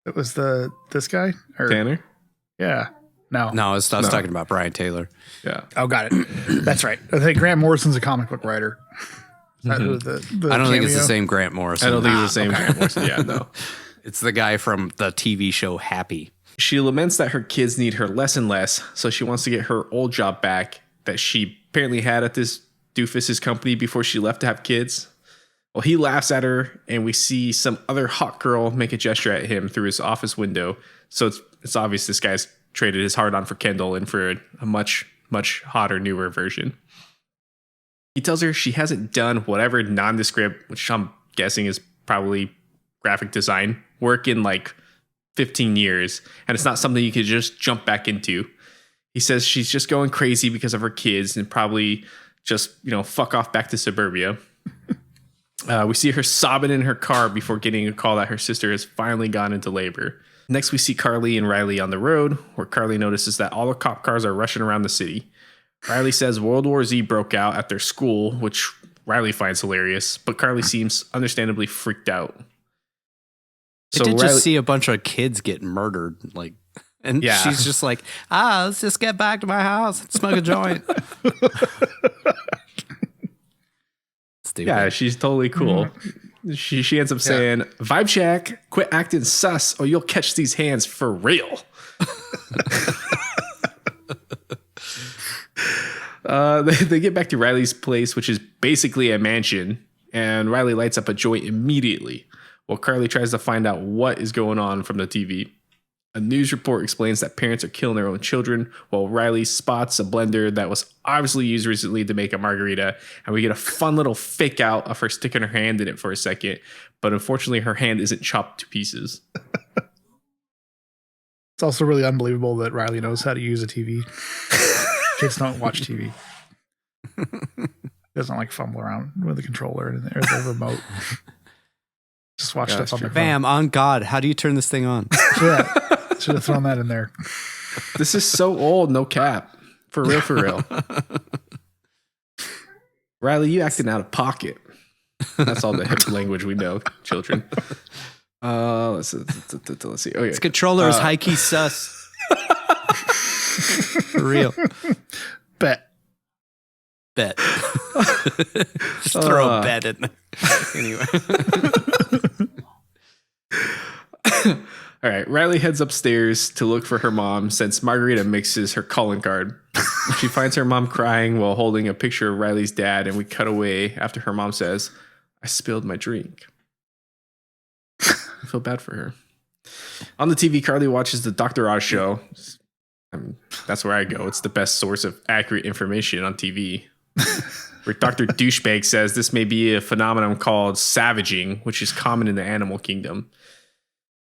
It was this guy? Or, Tanner? Yeah. No, I was talking about Brian Taylor. Yeah. Oh, got it. That's right. I think Grant Morrison's a comic book writer. Is that who the I don't think it's the cameo? same Grant Morrison. I don't think it's the same Grant Morrison. Yeah, no. It's the guy from the TV show Happy. She laments that her kids need her less and less, so she wants to get her old job back that she apparently had at this doofus's company before she left to have kids. Well, he laughs at her, and we see some other hot girl make a gesture at him through his office window. So it's obvious this guy's traded his heart on for Kendall and for a much, much hotter, newer version. He tells her she hasn't done whatever nondescript, which I'm guessing is probably graphic design, work in like 15 years, and it's not something you could just jump back into. He says she's just going crazy because of her kids and probably just, fuck off back to suburbia. We see her sobbing in her car before getting a call that her sister has finally gone into labor. Next, we see Carly and Riley on the road, where Carly notices that all the cop cars are rushing around the city. Riley says World War Z broke out at their school, which Riley finds hilarious, but Carly seems understandably freaked out. So I did just see a bunch of kids get murdered, and she's just like, let's just get back to my house and smoke a joint. Stupid. Yeah, she's totally cool. She ends up saying, "Vibe check, quit acting sus or you'll catch these hands for real." They get back to Riley's place, which is basically a mansion, and Riley lights up a joint immediately while Carly tries to find out what is going on from the TV. A news report explains that parents are killing their own children, while Riley spots a blender that was obviously used recently to make a margarita, and we get a fun little fake out of her sticking her hand in it for a second, but unfortunately her hand isn't chopped to pieces. It's also really unbelievable that Riley knows how to use a TV. Kids don't watch TV. Doesn't fumble around with the controller or the remote. Just watch stuff on their phone. Bam, on God, how do you turn this thing on? Yeah, should have thrown that in there. This is so old, no cap. For real, for real. Riley, you acting out of pocket. That's all the hip language we know, children. Let's see. Okay. This controller is high key sus. For real. Bet. Just throw a bet in there. Anyway. All right. Riley heads upstairs to look for her mom since Margarita mixes her calling card. She finds her mom crying while holding a picture of Riley's dad, and we cut away after her mom says, "I spilled my drink." I feel bad for her. On the TV, Carly watches the Dr. Oz show. That's where I go. It's the best source of accurate information on TV. Where Dr. Douchebag says this may be a phenomenon called savaging, which is common in the animal kingdom.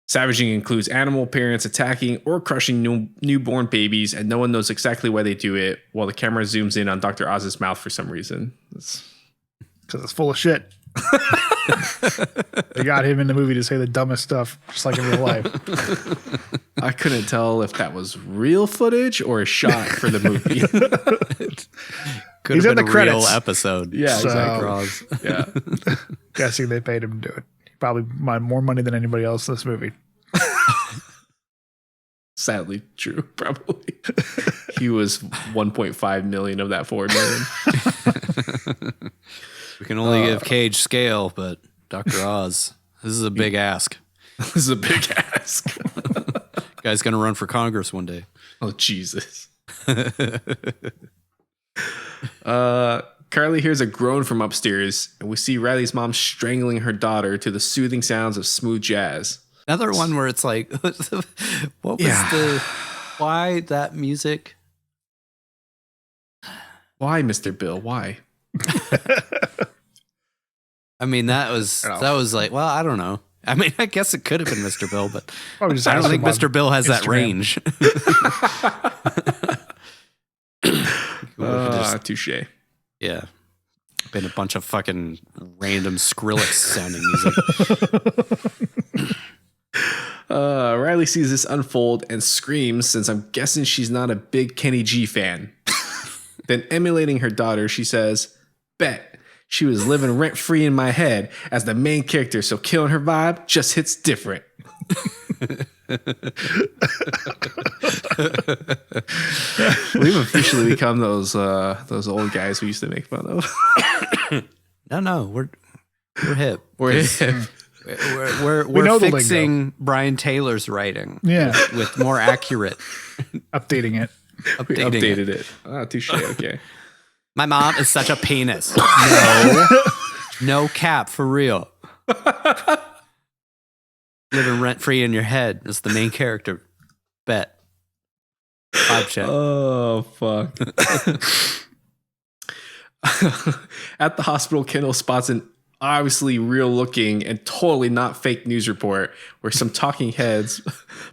Savaging includes animal parents attacking or crushing newborn babies, and no one knows exactly why they do it, while the camera zooms in on Dr. Oz's mouth for some reason. Because it's full of shit. They got him in the movie to say the dumbest stuff, just like in real life. I couldn't tell if that was real footage or a shot for the movie. Could have been a real episode. Yeah, So, exactly. Yeah. Guessing they paid him to do it. He probably made more money than anybody else in this movie. Sadly true, probably. He was 1.5 million of that 4 million. We can only give Cage scale, but Dr. Oz, this is a big ask. This is a big ask. Guy's going to run for Congress one day. Oh, Jesus. Carly hears a groan from upstairs, and we see Riley's mom strangling her daughter to the soothing sounds of smooth jazz. Another one where it's like, what was why that music? Why, Mr. Bill? Why? I mean, that was like, well, I don't know. I mean, I guess it could have been Mr. Bill, but I don't think Mr. Bill has that range. Touche. Yeah. Been a bunch of fucking random Skrillex sounding music. Riley sees this unfold and screams, since I'm guessing she's not a big Kenny G fan. Then, emulating her daughter, she says, "Bet she was living rent-free in my head as the main character, so killing her vibe just hits different." We've officially become those old guys we used to make fun of. No, we're hip. We're hip. We're fixing Brian Taylor's writing. Yeah. With more accurate. Updating it. We updated it. Touche. Okay. My mom is such a penis. No cap, for real. Living rent free in your head is the main character. Bet. Vibe check. Oh, fuck. At the hospital, Kendall spots an obviously real looking and totally not fake news report where some talking heads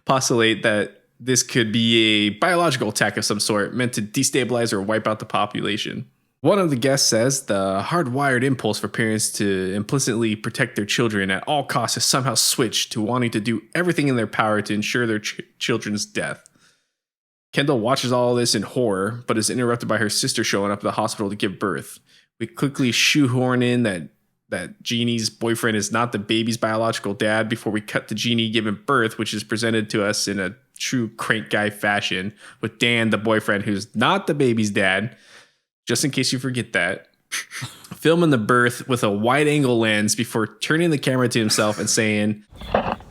postulate that this could be a biological attack of some sort meant to destabilize or wipe out the population. One of the guests says the hardwired impulse for parents to implicitly protect their children at all costs has somehow switched to wanting to do everything in their power to ensure their children's death. Kendall watches all this in horror, but is interrupted by her sister showing up at the hospital to give birth. We quickly shoehorn in that Jeannie's boyfriend is not the baby's biological dad before we cut to Jeannie giving birth, which is presented to us in a true crank guy fashion, with Dan, the boyfriend, who's not the baby's dad, just in case you forget that, filming the birth with a wide angle lens before turning the camera to himself and saying,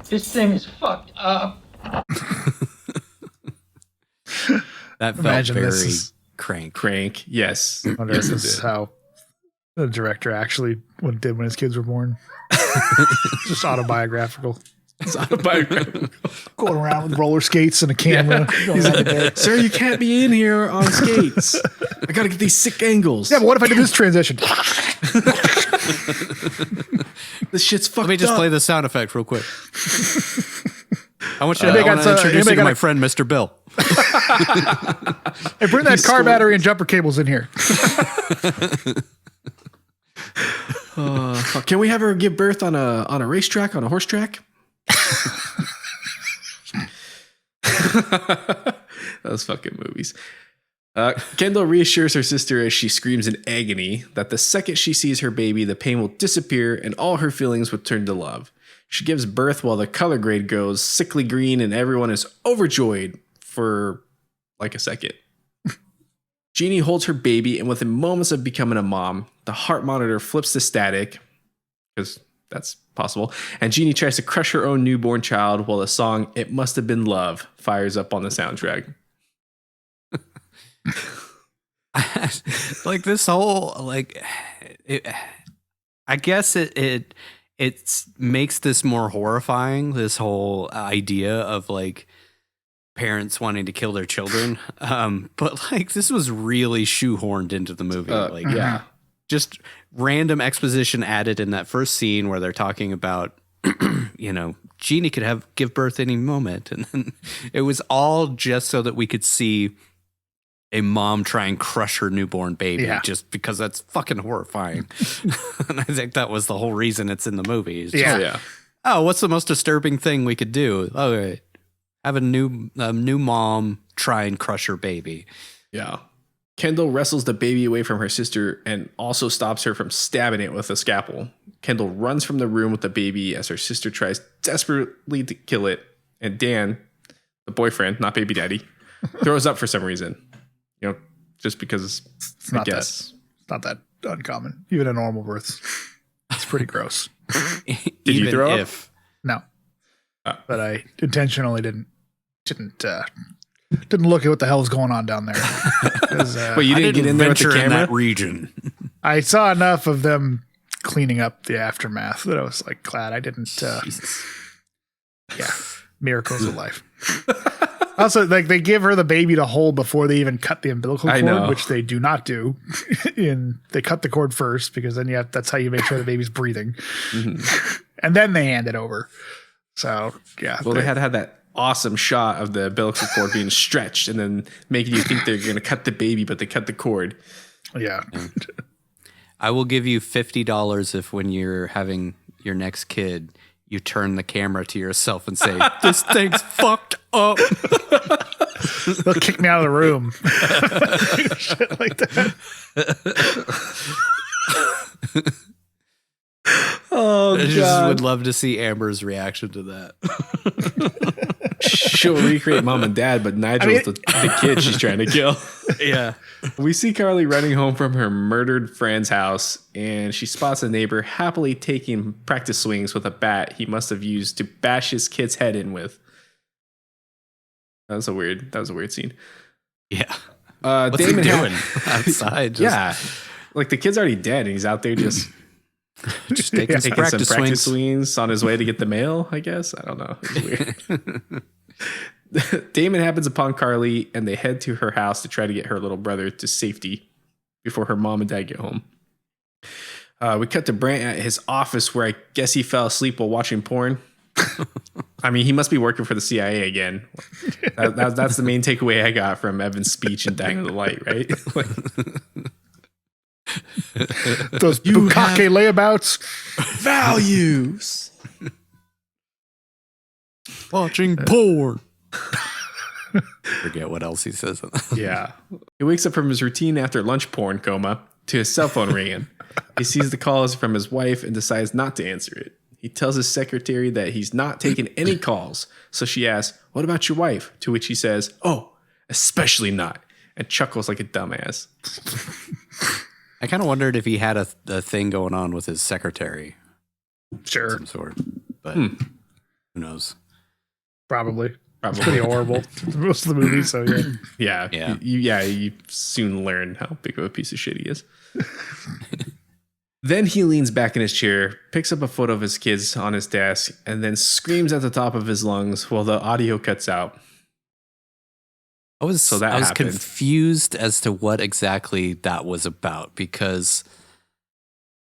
"This thing is fucked up." That felt Imagine very this is crank. Yes. I wonder if this is how the director actually did when his kids were born. Just autobiographical. It's autobiographical. Going around with roller skates and a camera. Yeah. He's like, "Sir, you can't be in here on skates. I gotta get these sick angles." Yeah, but what if I do this transition? This shit's fucked up. Let me just play the sound effect real quick. I want you to Anybody got introduce you to got my a- friend, Mr. Bill. Hey, bring that car battery and jumper cables in here. Can we have her give birth on a racetrack, on a horse track? Those fucking movies. Kendall reassures her sister as she screams in agony that the second she sees her baby, the pain will disappear and all her feelings would turn to love. She gives birth while the color grade goes sickly green and everyone is overjoyed for like a second. Jeannie holds her baby and within moments of becoming a mom, the heart monitor flips to static, because that's possible, and Jeannie tries to crush her own newborn child while the song It Must Have Been Love fires up on the soundtrack. Like this whole I guess it makes this more horrifying, this whole idea of like parents wanting to kill their children, but like this was really shoehorned into the movie. Just random exposition added in that first scene where they're talking about Jeannie could give birth any moment, and then it was all just so that we could see a mom try and crush her newborn baby, just because that's fucking horrifying. And I think that was the whole reason it's in the movie. Oh, what's the most disturbing thing we could do? Oh, right. Have a new mom try and crush her baby. Yeah. Kendall wrestles the baby away from her sister and also stops her from stabbing it with a scalpel. Kendall runs from the room with the baby as her sister tries desperately to kill it. And Dan, the boyfriend, not baby daddy, throws up for some reason. Just because it's not that uncommon. Even in normal births, it's pretty gross. Did you throw up? No, but I intentionally didn't look at what the hell was going on down there. But you didn't get in there with the camera? In that region. I saw enough of them cleaning up the aftermath that I was like glad I didn't. Miracles of life. Also, like they give her the baby to hold before they even cut the umbilical cord, which they do not do. They cut the cord first because then that's how you make sure the baby's breathing, and then they hand it over. So yeah, well, they had to have that awesome shot of the umbilical cord being stretched and then making you think they're going to cut the baby, but they cut the cord. Yeah. I will give you $50 if when you're having your next kid, you turn the camera to yourself and say, "This thing's fucked up." They'll kick me out of the room. Shit like that. Oh, I just would love to see Amber's reaction to that. She'll recreate mom and dad, but Nigel's the kid she's trying to kill. Yeah. We see Carly running home from her murdered friend's house, and she spots a neighbor happily taking practice swings with a bat he must have used to bash his kid's head in with. That was a weird scene. Yeah. What's Damon he doing outside? Like the kid's already dead, and he's out there just taking some practice swings on his way to get the mail, I guess. I don't know. It's weird. Damon happens upon Carly, and they head to her house to try to get her little brother to safety before her mom and dad get home. We cut to Brant at his office, where I guess he fell asleep while watching porn. I mean, he must be working for the CIA again. That's the main takeaway I got from Evan's speech in Dying of the Light, right? Those bukkake layabouts. Values. Watching porn. Forget what else he says. Yeah. He wakes up from his routine after lunch porn coma to his cell phone ringing. He sees the call is from his wife and decides not to answer it. He tells his secretary that he's not taking any calls. So she asks, "What about your wife?" To which he says, "Oh, especially not," and chuckles like a dumbass. I kind of wondered if he had a thing going on with his secretary. Sure. Of some sort. But who knows? Probably. It's pretty horrible. Most of the movie, so yeah. You soon learn how big of a piece of shit he is. Then he leans back in his chair, picks up a photo of his kids on his desk, and then screams at the top of his lungs while the audio cuts out. I was confused as to what exactly that was about, because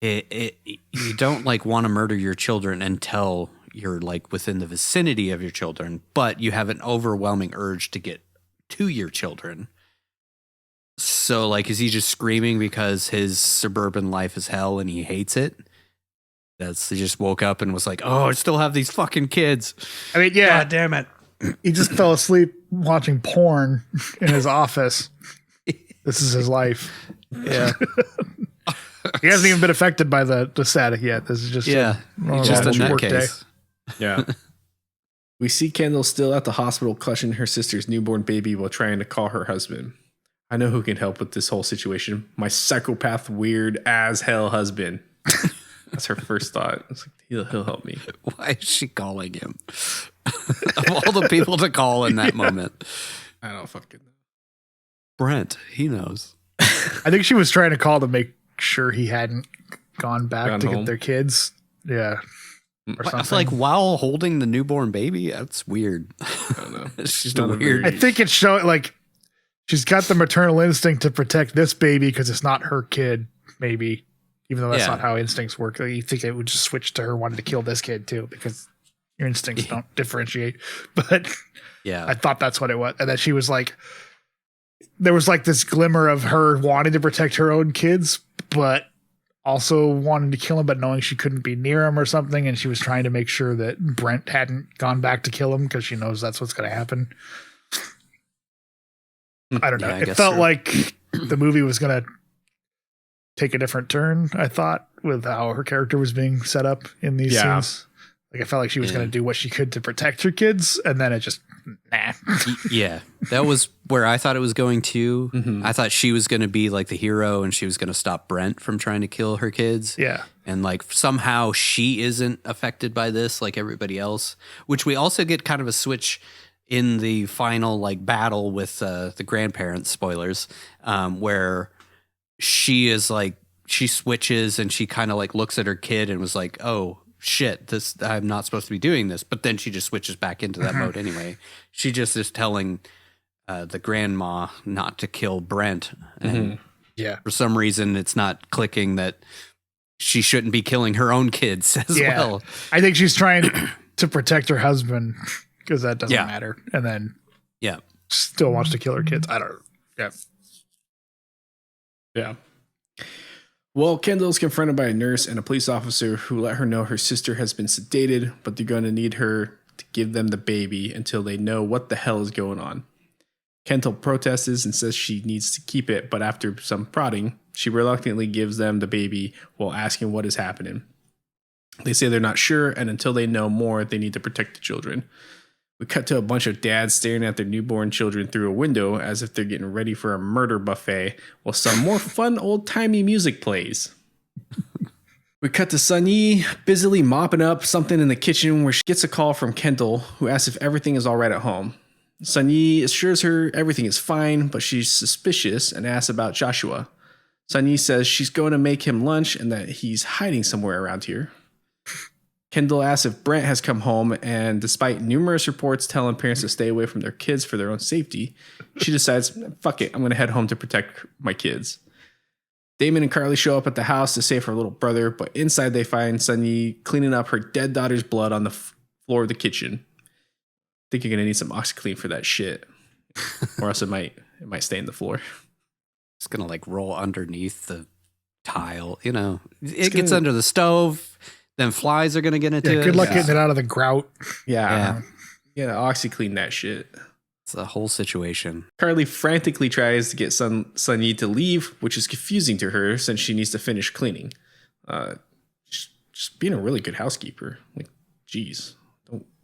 you don't like want to murder your children until you're like within the vicinity of your children, but you have an overwhelming urge to get to your children. So like, is he just screaming because his suburban life is hell and he hates it? He just woke up and was like, "Oh, I still have these fucking kids." I mean, yeah. God damn it. He just fell asleep watching porn in his office. This is his life. Yeah. He hasn't even been affected by the static yet. This is just Just a nutcase. Yeah. We see Kendall still at the hospital clutching her sister's newborn baby while trying to call her husband. I know who can help with this whole situation. My psychopath, weird as hell husband. That's her first thought. It's like, he'll help me. Why is she calling him? Of all the people to call in that moment. I don't fucking know. Brent, he knows. I think she was trying to call to make sure he hadn't gone back to home. get their kids. Yeah. Or I feel something. like while holding the newborn baby, that's weird. I don't know. It's just Not a a weird. I think it's showing like she's got the maternal instinct to protect this baby because it's not her kid, maybe. Even though that's Yeah. not how instincts work. Like, you think it would just switch to her wanting to kill this kid too, because your instincts don't differentiate. But Yeah. I thought that's what it was. And that she was like, there was like this glimmer of her wanting to protect her own kids, but also wanting to kill him, but knowing she couldn't be near him or something. And she was trying to make sure that Brent hadn't gone back to kill him because she knows that's what's going to happen. I don't know. Yeah, I It guess felt so. like the movie was going to take a different turn, I thought, with how her character was being set up in these Yeah. scenes. Like, I felt like she was Yeah. going to do what she could to protect her kids, and then it just, nah. Yeah. That was where I thought it was going to. Mhm. I thought she was going to be like the hero and she was going to stop Brent from trying to kill her kids. Yeah. And like somehow she isn't affected by this like everybody else, which we also get kind of a switch in the final like battle with the grandparents, spoilers, where she is like, she switches and she kind of like looks at her kid and was like, oh shit, this, I'm not supposed to be doing this. But then she just switches back into that mode anyway. She just is telling the grandma not to kill Brent. And Yeah. for some reason it's not clicking that she shouldn't be killing her own kids as Yeah. well. I think she's trying to protect her husband because that doesn't Yeah. matter. And then Yeah. still wants to kill her kids. I don't. Yeah. Yeah. Well, Kendall's confronted by a nurse and a police officer who let her know her sister has been sedated, but they're going to need her to give them the baby until they know what the hell is going on. Kendall protests and says she needs to keep it, but after some prodding, she reluctantly gives them the baby while asking what is happening. They say they're not sure, and until they know more, they need to protect the children. We cut to a bunch of dads staring at their newborn children through a window as if they're getting ready for a murder buffet while some more fun old-timey music plays. We cut to Sunyi busily mopping up something in the kitchen where she gets a call from Kendall, who asks if everything is all right at home. Sunyi assures her everything is fine, but she's suspicious and asks about Joshua. Sunyi says she's going to make him lunch and that he's hiding somewhere around here. Kendall asks if Brent has come home, and despite numerous reports telling parents to stay away from their kids for their own safety, she decides, fuck it, I'm going to head home to protect my kids. Damon and Carly show up at the house to save her little brother, but inside they find Sunyi cleaning up her dead daughter's blood on the floor of the kitchen. I think you're going to need some OxyClean for that shit, or else it might stay in the floor. It's going to like roll underneath the tile, you know, it gets under the stove. Then flies are going to get into it. Good luck getting it out of the grout. Yeah. You gotta OxyClean that shit. It's a whole situation. Carly frantically tries to get Sunyi to leave, which is confusing to her since she needs to finish cleaning. Just being a really good housekeeper. Like, geez,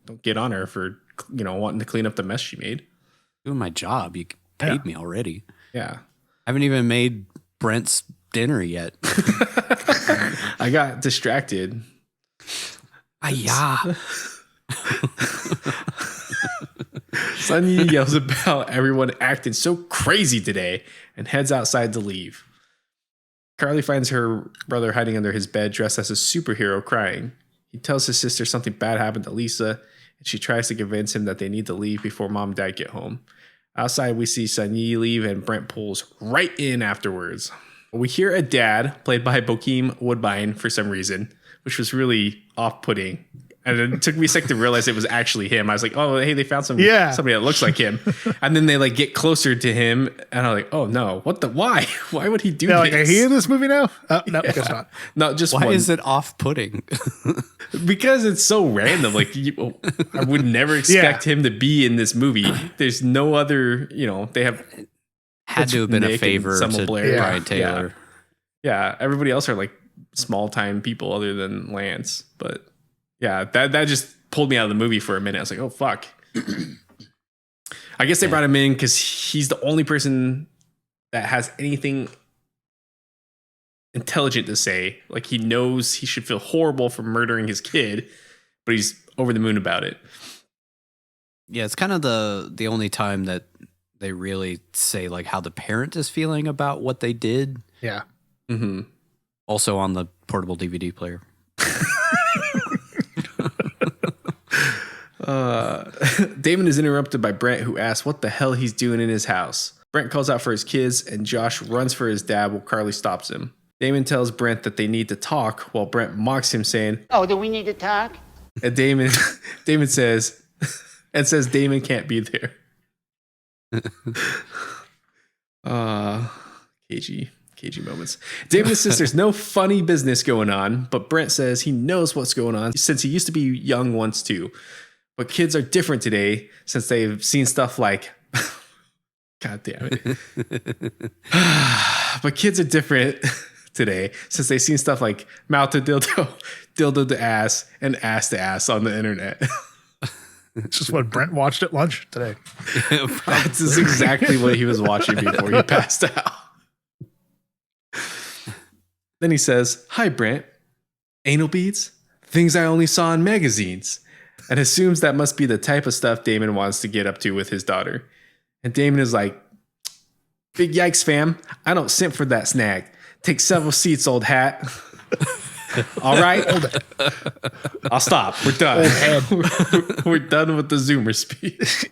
don't get on her for wanting to clean up the mess she made. Doing my job. You paid me already. Yeah, I haven't even made Brent's dinner yet. I got distracted. Yeah. Sunyi yells about everyone acting so crazy today and heads outside to leave. Carly finds her brother hiding under his bed dressed as a superhero crying. He tells his sister something bad happened to Lisa, and she tries to convince him that they need to leave before mom and dad get home. Outside, we see Sunyi leave and Brent pulls right in afterwards. We hear a dad, played by Bokeem Woodbine for some reason, which was really off-putting. And it took me a second to realize it was actually him. I was like, oh, hey, they found somebody that looks like him. And then they like get closer to him. And I'm like, oh no, why? Why would he do this? Like, are he in this movie now? Oh, no, Yeah. guess not. No, just Why one. is it off-putting? Because it's so random. Like I would never expect him to be in this movie. There's no other, they have Had to have been Nick a and favor Selma to Blair. Brian Taylor. Yeah, everybody else are like small time people other than Lance. But yeah, that just pulled me out of the movie for a minute. I was like, oh fuck. I guess they brought him in because he's the only person that has anything intelligent to say. Like, he knows he should feel horrible for murdering his kid, but he's over the moon about it. Yeah, it's kind of the only time that they really say like how the parent is feeling about what they did. Yeah. Mm-hmm. Also on the portable DVD player. Damon is interrupted by Brent, who asks what the hell he's doing in his house. Brent calls out for his kids, and Josh runs for his dad while Carly stops him. Damon tells Brent that they need to talk, while Brent mocks him, saying, Oh, do we need to talk? and Damon says Damon can't be there. Cagey moments. Damon insists there's no funny business going on, but Brent says he knows what's going on since he used to be young once too. But kids are different today since they've seen stuff like God damn it. But kids are different today since they've seen stuff like mouth to dildo, dildo to ass, and ass to ass on the internet. It's just what Brent watched at lunch today. That's exactly what he was watching before he passed out. Then he says, "Hi, Brent. Anal beads? Things I only saw in magazines." And assumes that must be the type of stuff Damon wants to get up to with his daughter. And Damon is like, "Big yikes, fam. I don't simp for that snag. Take several seats, old hat." All right. I'll stop. We're done. We're done with the Zoomer speech.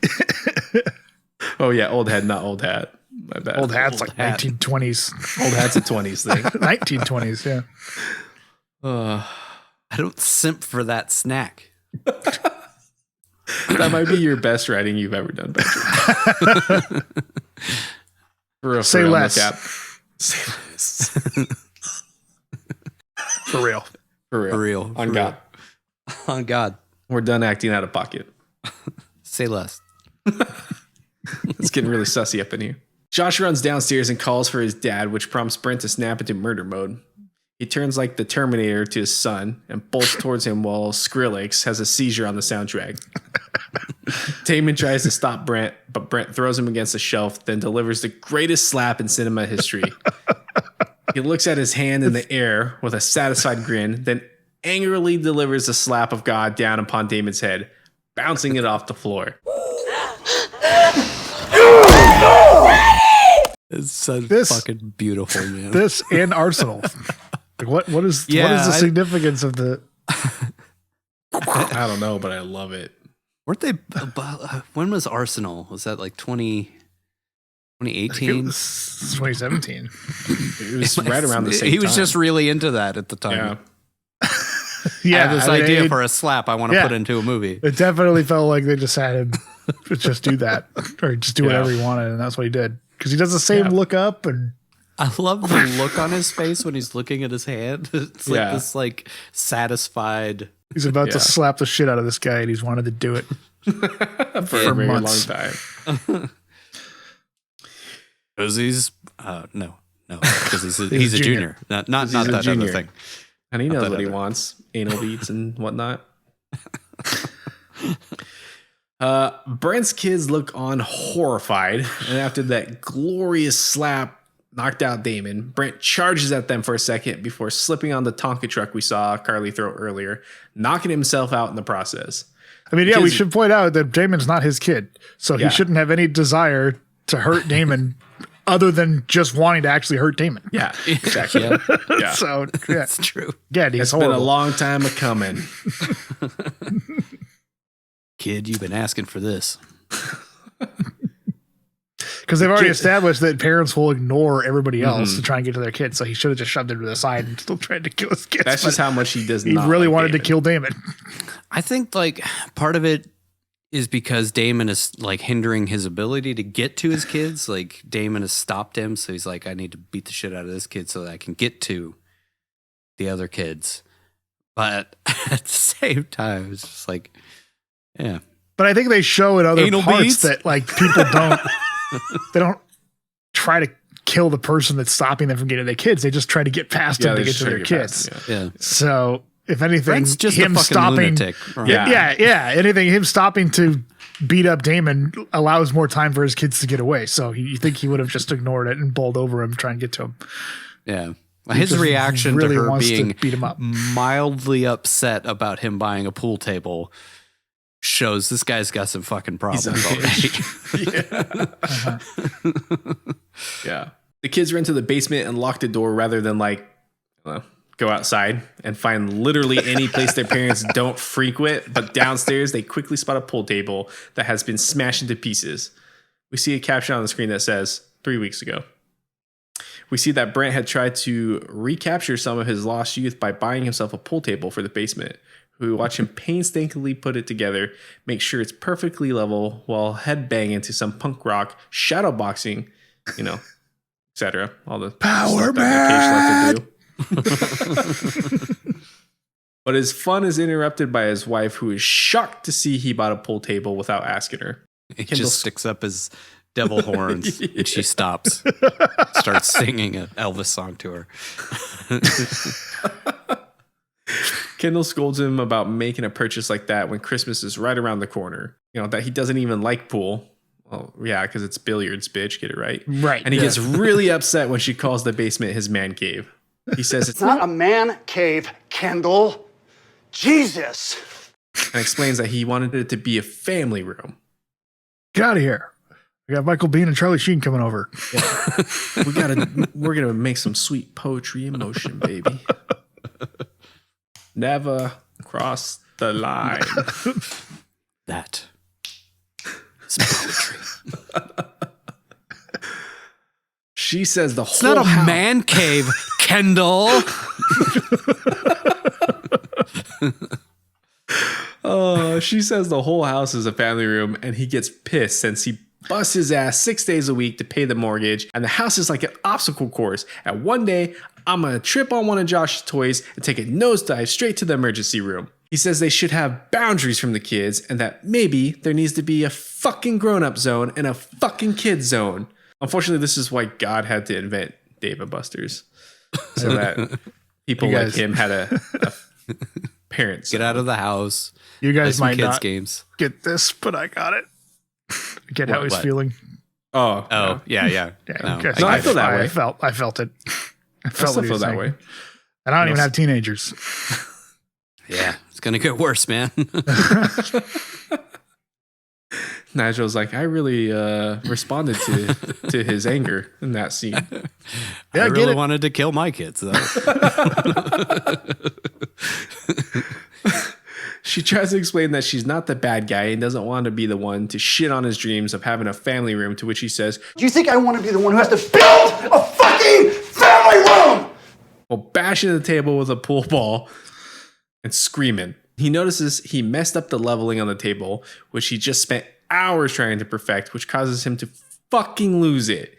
Oh, yeah. Old head, not old hat. My bad. Old hat's Old like hat. 1920s. Old hat's a 20s thing. 1920s, yeah. I don't simp for that snack. That might be your best writing you've ever done, Patrick. For real, Say for real, less. no cap. Say less. For real. For real. For real. On For God. real. On God. We're done acting out of pocket. Say less. It's getting really sussy up in here. Josh runs downstairs and calls for his dad, which prompts Brent to snap into murder mode. He turns like the Terminator to his son and bolts towards him while Skrillex has a seizure on the soundtrack. Damon tries to stop Brent, but Brent throws him against a shelf, then delivers the greatest slap in cinema history. He looks at his hand in the air with a satisfied grin, then angrily delivers a slap of God down upon Damon's head, bouncing it off the floor. It's so fucking beautiful, man. This and Arsenal. Like what is the significance of the... I don't know, but I love it. Weren't they... when was Arsenal? Was that like 2018? It was 2017. It was right around the same time. He was just really into that at the time. Yeah. Yeah, I have this idea for a slap I want to put into a movie. It definitely felt like they just had him just do that or just do whatever he wanted, and that's what he did. Because he does the same look up, and I love the look on his face when he's looking at his hand. It's like this like satisfied. He's about to slap the shit out of this guy, and he's wanted to do it for a very months. long time. Because he's no, because he's a junior. Not that junior. other thing. And he knows what he wants. Anal beats and whatnot. Brent's kids look on horrified. And after that glorious slap knocked out Damon, Brent charges at them for a second before slipping on the Tonka truck we saw Carly throw earlier, knocking himself out in the process. I mean, we should point out that Damon's not his kid. So he shouldn't have any desire to hurt Damon other than just wanting to actually hurt Damon. Yeah, exactly. Yeah. So, yeah. That's true. Yeah, he's It's horrible. been a long time a coming. Kid, you've been asking for this. Because they've already established that parents will ignore everybody else to try and get to their kids. So he should have just shoved him to the side and still tried to kill his kids. That's just how much he does he not really like wanted Damon. to kill Damon. I think like part of it is because Damon is like hindering his ability to get to his kids. Like Damon has stopped him. So he's like, I need to beat the shit out of this kid so that I can get to the other kids. But at the same time, it's just like, yeah. But I think they show in other Anal parts beads? that like people don't they don't try to kill the person that's stopping them from getting their kids. They just try to get past them to get to their kids. Yeah. So if anything, Fred's just him a fucking stopping, lunatic. Right? yeah. Anything, him stopping to beat up Damon allows more time for his kids to get away. So you think he would have just ignored it and bowled over him, trying to get to him. Yeah. His reaction really to her being beat him up. mildly upset about him buying a pool table shows this guy's got some fucking problems already. Yeah. The kids run to the basement and lock the door rather than go outside and find literally any place their parents don't frequent. But downstairs, they quickly spot a pool table that has been smashed into pieces. We see a caption on the screen that says 3 weeks ago. We see that Brent had tried to recapture some of his lost youth by buying himself a pool table for the basement. We watch him painstakingly put it together, make sure it's perfectly level while headbanging to some punk rock, shadowboxing, etc. All the power mad. But his fun is interrupted by his wife, who is shocked to see he bought a pool table without asking her. He just sticks up his devil horns and she stops, starts singing an Elvis song to her. Kendall scolds him about making a purchase like that when Christmas is right around the corner. That he doesn't even like pool. Well, yeah, because it's billiards, bitch. Get it right? Right. And he gets really upset when she calls the basement his man cave. He says it's not a man cave, Kendall. Jesus. And explains that he wanted it to be a family room. Get out of here. We got Michael Biehn and Charlie Sheen coming over. Yeah. We're gonna make some sweet poetry in motion, baby. Never cross the line. That is poetry. She says the it's whole not a house. Man cave, Kendall. She says the whole house is a family room, and he gets pissed since he busts his ass 6 days a week to pay the mortgage, and the house is like an obstacle course. And one day, I'm gonna trip on one of Josh's toys and take a nosedive straight to the emergency room. He says they should have boundaries from the kids, and that maybe there needs to be a fucking grown-up zone and a fucking kid zone. Unfortunately, this is why God had to invent Dave & Buster's, so that people like him had a parent zone. Get out of the house. You guys might kids not games. get this, but I got it. Get how he's feeling. Oh, no. yeah. No, I feel that way. I felt it. I still feel that way. And I don't even have teenagers. Yeah, it's gonna get worse, man. Nigel's like, I really responded to his anger in that scene. I really wanted to kill my kids, though. She tries to explain that she's not the bad guy and doesn't want to be the one to shit on his dreams of having a family room, to which he says, do you think I want to be the one who has to build a fucking family room? While bashing the table with a pool ball and screaming. He notices he messed up the leveling on the table, which he just spent hours trying to perfect, which causes him to fucking lose it.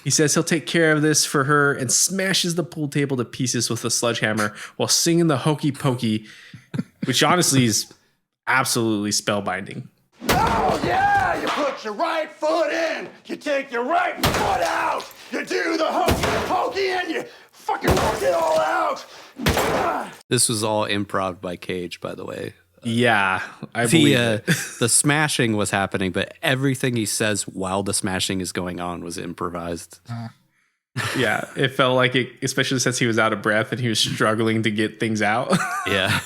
He says he'll take care of this for her and smashes the pool table to pieces with a sledgehammer while singing the Hokey Pokey, which honestly is absolutely spellbinding. Oh yeah, you put your right foot in, you take your right foot out, you do the hokey pokey and you fucking work it all out. This was all improv by Cage, by the way. Yeah, I believe it. The smashing was happening, but everything he says while the smashing is going on was improvised. Yeah, it felt like it, especially since he was out of breath and he was struggling to get things out. Yeah.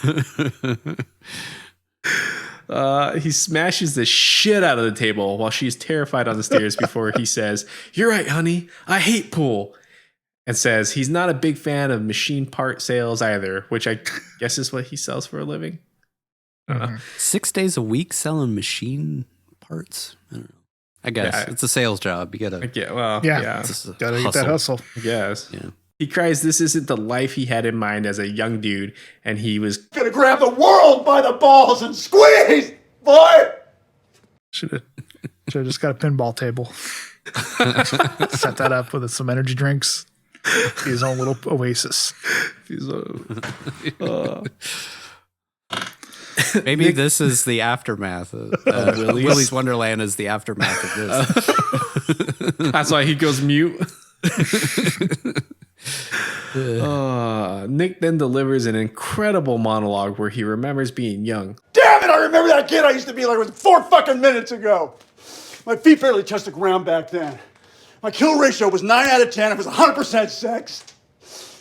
He smashes the shit out of the table while she's terrified on the stairs before he says, "You're right, honey. I hate pool." And says he's not a big fan of machine part sales either, which I guess is what he sells for a living. I don't know. 6 days a week selling machine parts? I don't know. I guess it's a sales job. You gotta gotta get that hustle. I guess. Yeah. He cries this isn't the life he had in mind as a young dude, and he was gonna grab the world by the balls and squeeze, boy. Should have just got a pinball table. Set that up with some energy drinks. His own little oasis. Maybe this is the aftermath. Willy's Wonderland is the aftermath of this. That's why he goes mute. Nick then delivers an incredible monologue where he remembers being young. Damn it, I remember that kid I used to be like it was 4 fucking minutes ago. My feet barely touched the ground back then. My kill ratio was 9 out of 10. It was 100% sex.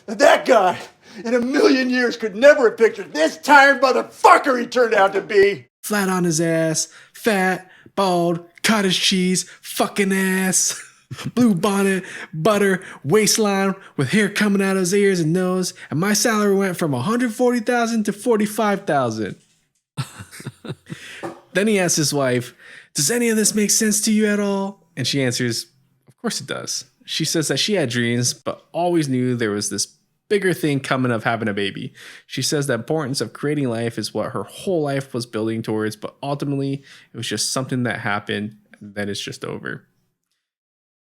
And that guy, in a million years, could never have pictured this tired motherfucker he turned out to be. Flat on his ass, fat, bald, cottage cheese, fucking ass, blue bonnet, butter, waistline with hair coming out of his ears and nose. And my salary went from $140,000 to $45,000. Then he asks his wife, does any of this make sense to you at all? And she answers, of course it does. She says that she had dreams, but always knew there was this bigger thing coming of having a baby. She says the importance of creating life is what her whole life was building towards, but ultimately it was just something that happened and then it's just over.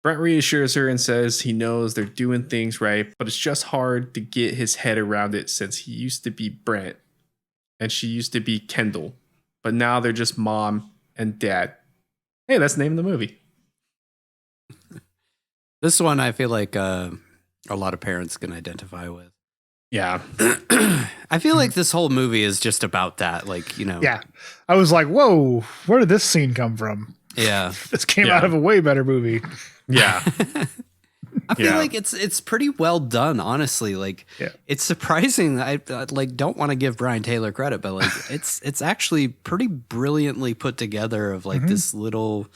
Brent reassures her and says he knows they're doing things right, but it's just hard to get his head around it since he used to be Brent and she used to be Kendall, but now they're just mom and dad. Hey, that's the name of the movie. This one I feel like a lot of parents can identify with. Yeah. I feel like this whole movie is just about that. Like, you know. Yeah. I was like, whoa, where did this scene come from? Yeah. This came out of a way better movie. Yeah. I feel like it's pretty well done, honestly. Like, it's surprising. I like don't want to give Brian Taylor credit, but like it's actually pretty brilliantly put together of like this little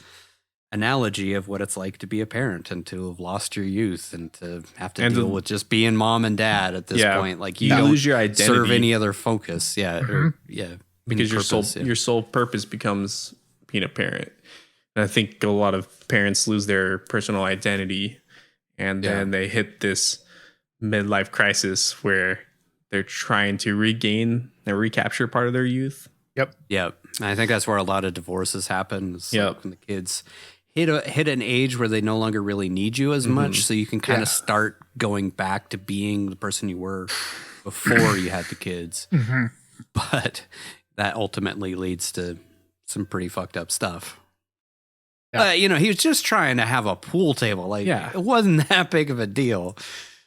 analogy of what it's like to be a parent and to have lost your youth and to have to deal with just being mom and dad at this point. Like you don't lose your identity. Serve any other focus. Because your sole purpose becomes being a parent. And I think a lot of parents lose their personal identity and then they hit this midlife crisis where they're trying to regain and recapture part of their youth. Yep. And I think that's where a lot of divorces happen. Like when the kids hit an age where they no longer really need you as much, so you can kind of start going back to being the person you were before you had the kids. But that ultimately leads to some pretty fucked up stuff. You know, he was just trying to have a pool table. Like, it wasn't that big of a deal.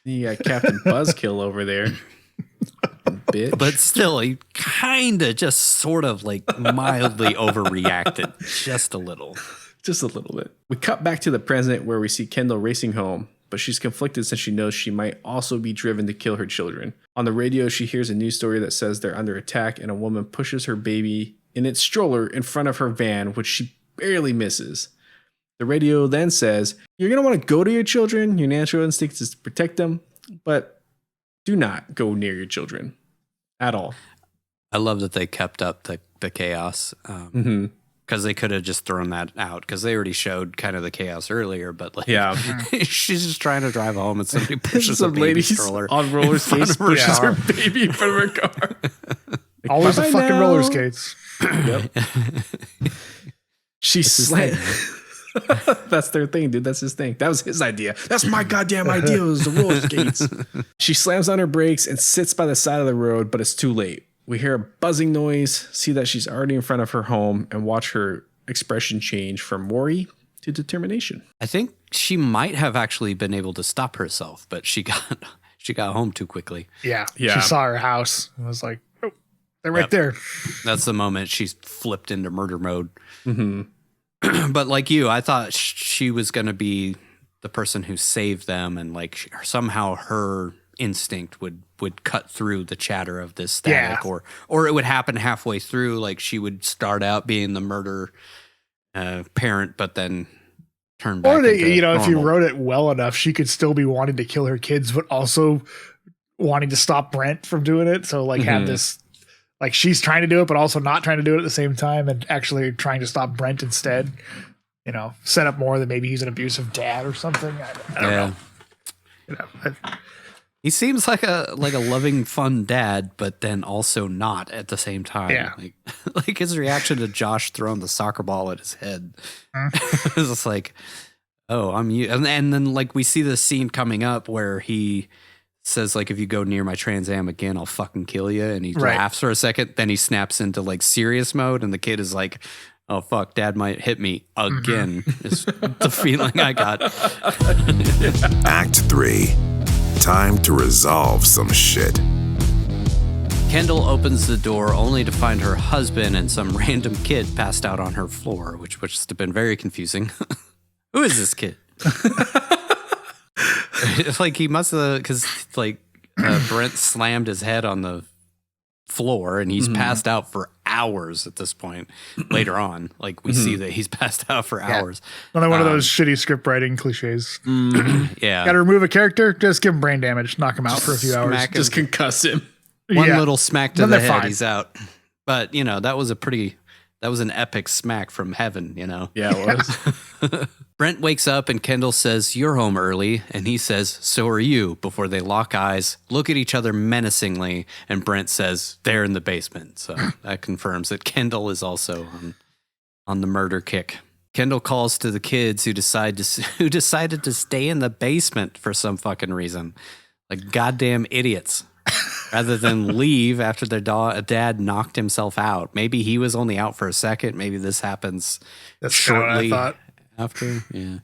You got Captain Buzzkill over there. Bitch. But still, he kind of just sort of like mildly overreacted just a little. Just a little bit. We cut back to the present where we see Kendall racing home, but she's conflicted since she knows she might also be driven to kill her children. On the radio, she hears a news story that says they're under attack and a woman pushes her baby in its stroller in front of her van, which she barely misses. The radio then says, you're going to want to go to your children. Your natural instinct is to protect them, but do not go near your children at all. I love that they kept up the chaos. Because they could have just thrown that out because they already showed kind of the chaos earlier. But like, she's just trying to drive home and somebody pushes a baby stroller on roller skates, pushes her baby in front of her car. Always the fucking roller skates. She slammed. That's their thing, dude. That's his thing. That was his idea. That's my goddamn idea. It was the roller skates. She slams on her brakes and sits by the side of the road, but it's too late. We hear a buzzing noise, see that she's already in front of her home, and watch her expression change from worry to determination. I think she might have actually been able to stop herself, but she got home too quickly. Yeah. She saw her house and was like, oh, they're right there. That's the moment she's flipped into murder mode. But like you, I thought she was going to be the person who saved them, and like somehow her instinct would cut through the chatter of this static, or it would happen halfway through. Like she would start out being the murder parent, but then turn back. Or if you wrote it well enough, she could still be wanting to kill her kids, but also wanting to stop Brent from doing it. So like have this, like she's trying to do it, but also not trying to do it at the same time, and actually trying to stop Brent instead. You know, set up more that maybe he's an abusive dad or something. I don't know. He seems like a loving, fun dad, but then also not at the same time. Yeah. Like his reaction to Josh throwing the soccer ball at his head. It's just like, oh, I'm you. And then like we see this scene coming up where he says like, if you go near my Trans Am again, I'll fucking kill you. And he laughs for a second. Then he snaps into like serious mode. And the kid is like, oh, fuck, dad might hit me again. Is the feeling I got. Act 3. Time to resolve some shit. Kendall opens the door only to find her husband and some random kid passed out on her floor, which must have been very confusing. Who is this kid? Like he must have, because like Brent slammed his head on the floor and he's passed out for hours at this point. Later on, like we see that he's passed out for hours. Another one of those shitty script writing cliches. Yeah. Got to remove a character, just give him brain damage, knock him out for a few hours. Just concuss him. One little smack to the head, fine. he's out. But, you know, that was an epic smack from heaven, you know? Yeah, it was. Brent wakes up and Kendall says, you're home early. And he says, so are you, before they lock eyes, look at each other menacingly. And Brent says, they're in the basement. So that confirms that Kendall is also on the murder kick. Kendall calls to the kids who decided to stay in the basement for some fucking reason. Like goddamn idiots. Rather than leave after their dad knocked himself out. Maybe he was only out for a second. Maybe this happens shortly after. Yeah.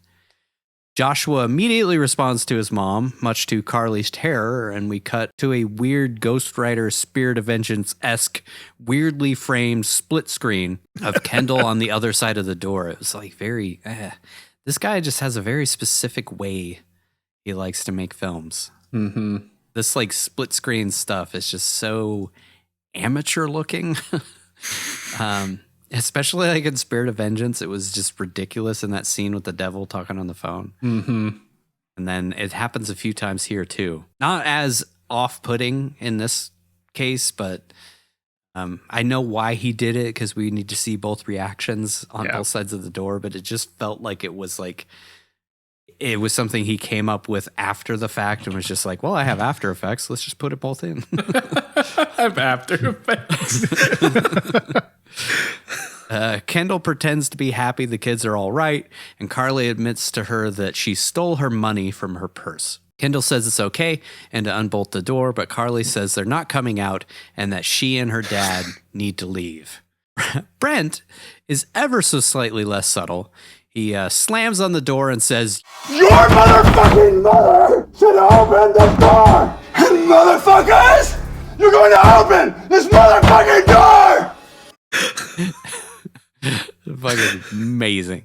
Joshua immediately responds to his mom, much to Carly's terror, and we cut to a weird Ghost Rider Spirit of Vengeance-esque, weirdly framed split screen of Kendall on the other side of the door. It was like very... this guy just has a very specific way he likes to make films. Mm-hmm. This like split screen stuff is just so amateur looking. Especially like in Spirit of Vengeance, it was just ridiculous in that scene with the devil talking on the phone. Mm-hmm. And then it happens a few times here too. Not as off-putting in this case, but I know why he did it because we need to see both reactions on both sides of the door, but it just felt like it was something he came up with after the fact and was just like, well, I have After Effects. Let's just put it both in. I have After Effects. Kendall pretends to be happy the kids are all right, and Carly admits to her that she stole her money from her purse. Kendall says it's okay and to unbolt the door, but Carly says they're not coming out and that she and her dad need to leave. Brent is ever so slightly less subtle. He slams on the door and says, Your motherfucking mother should open the door! And motherfuckers, you're going to open this motherfucking door! Fucking amazing.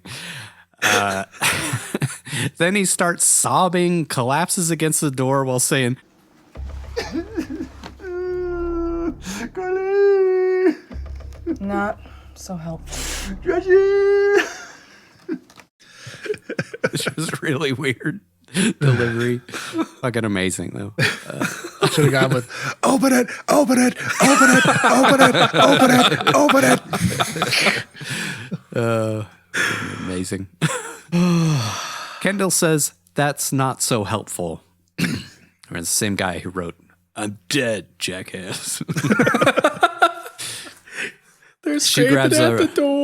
Then he starts sobbing, collapses against the door while saying, Carly! Not so helpful. Reggie! This was really weird delivery. Fucking amazing, though. Should have gone with, open it, open it, open it, open it, open it, open it. Amazing. Kendall says, that's not so helpful. It's the same guy who wrote, I'm dead, jackass. They're scraping at the door.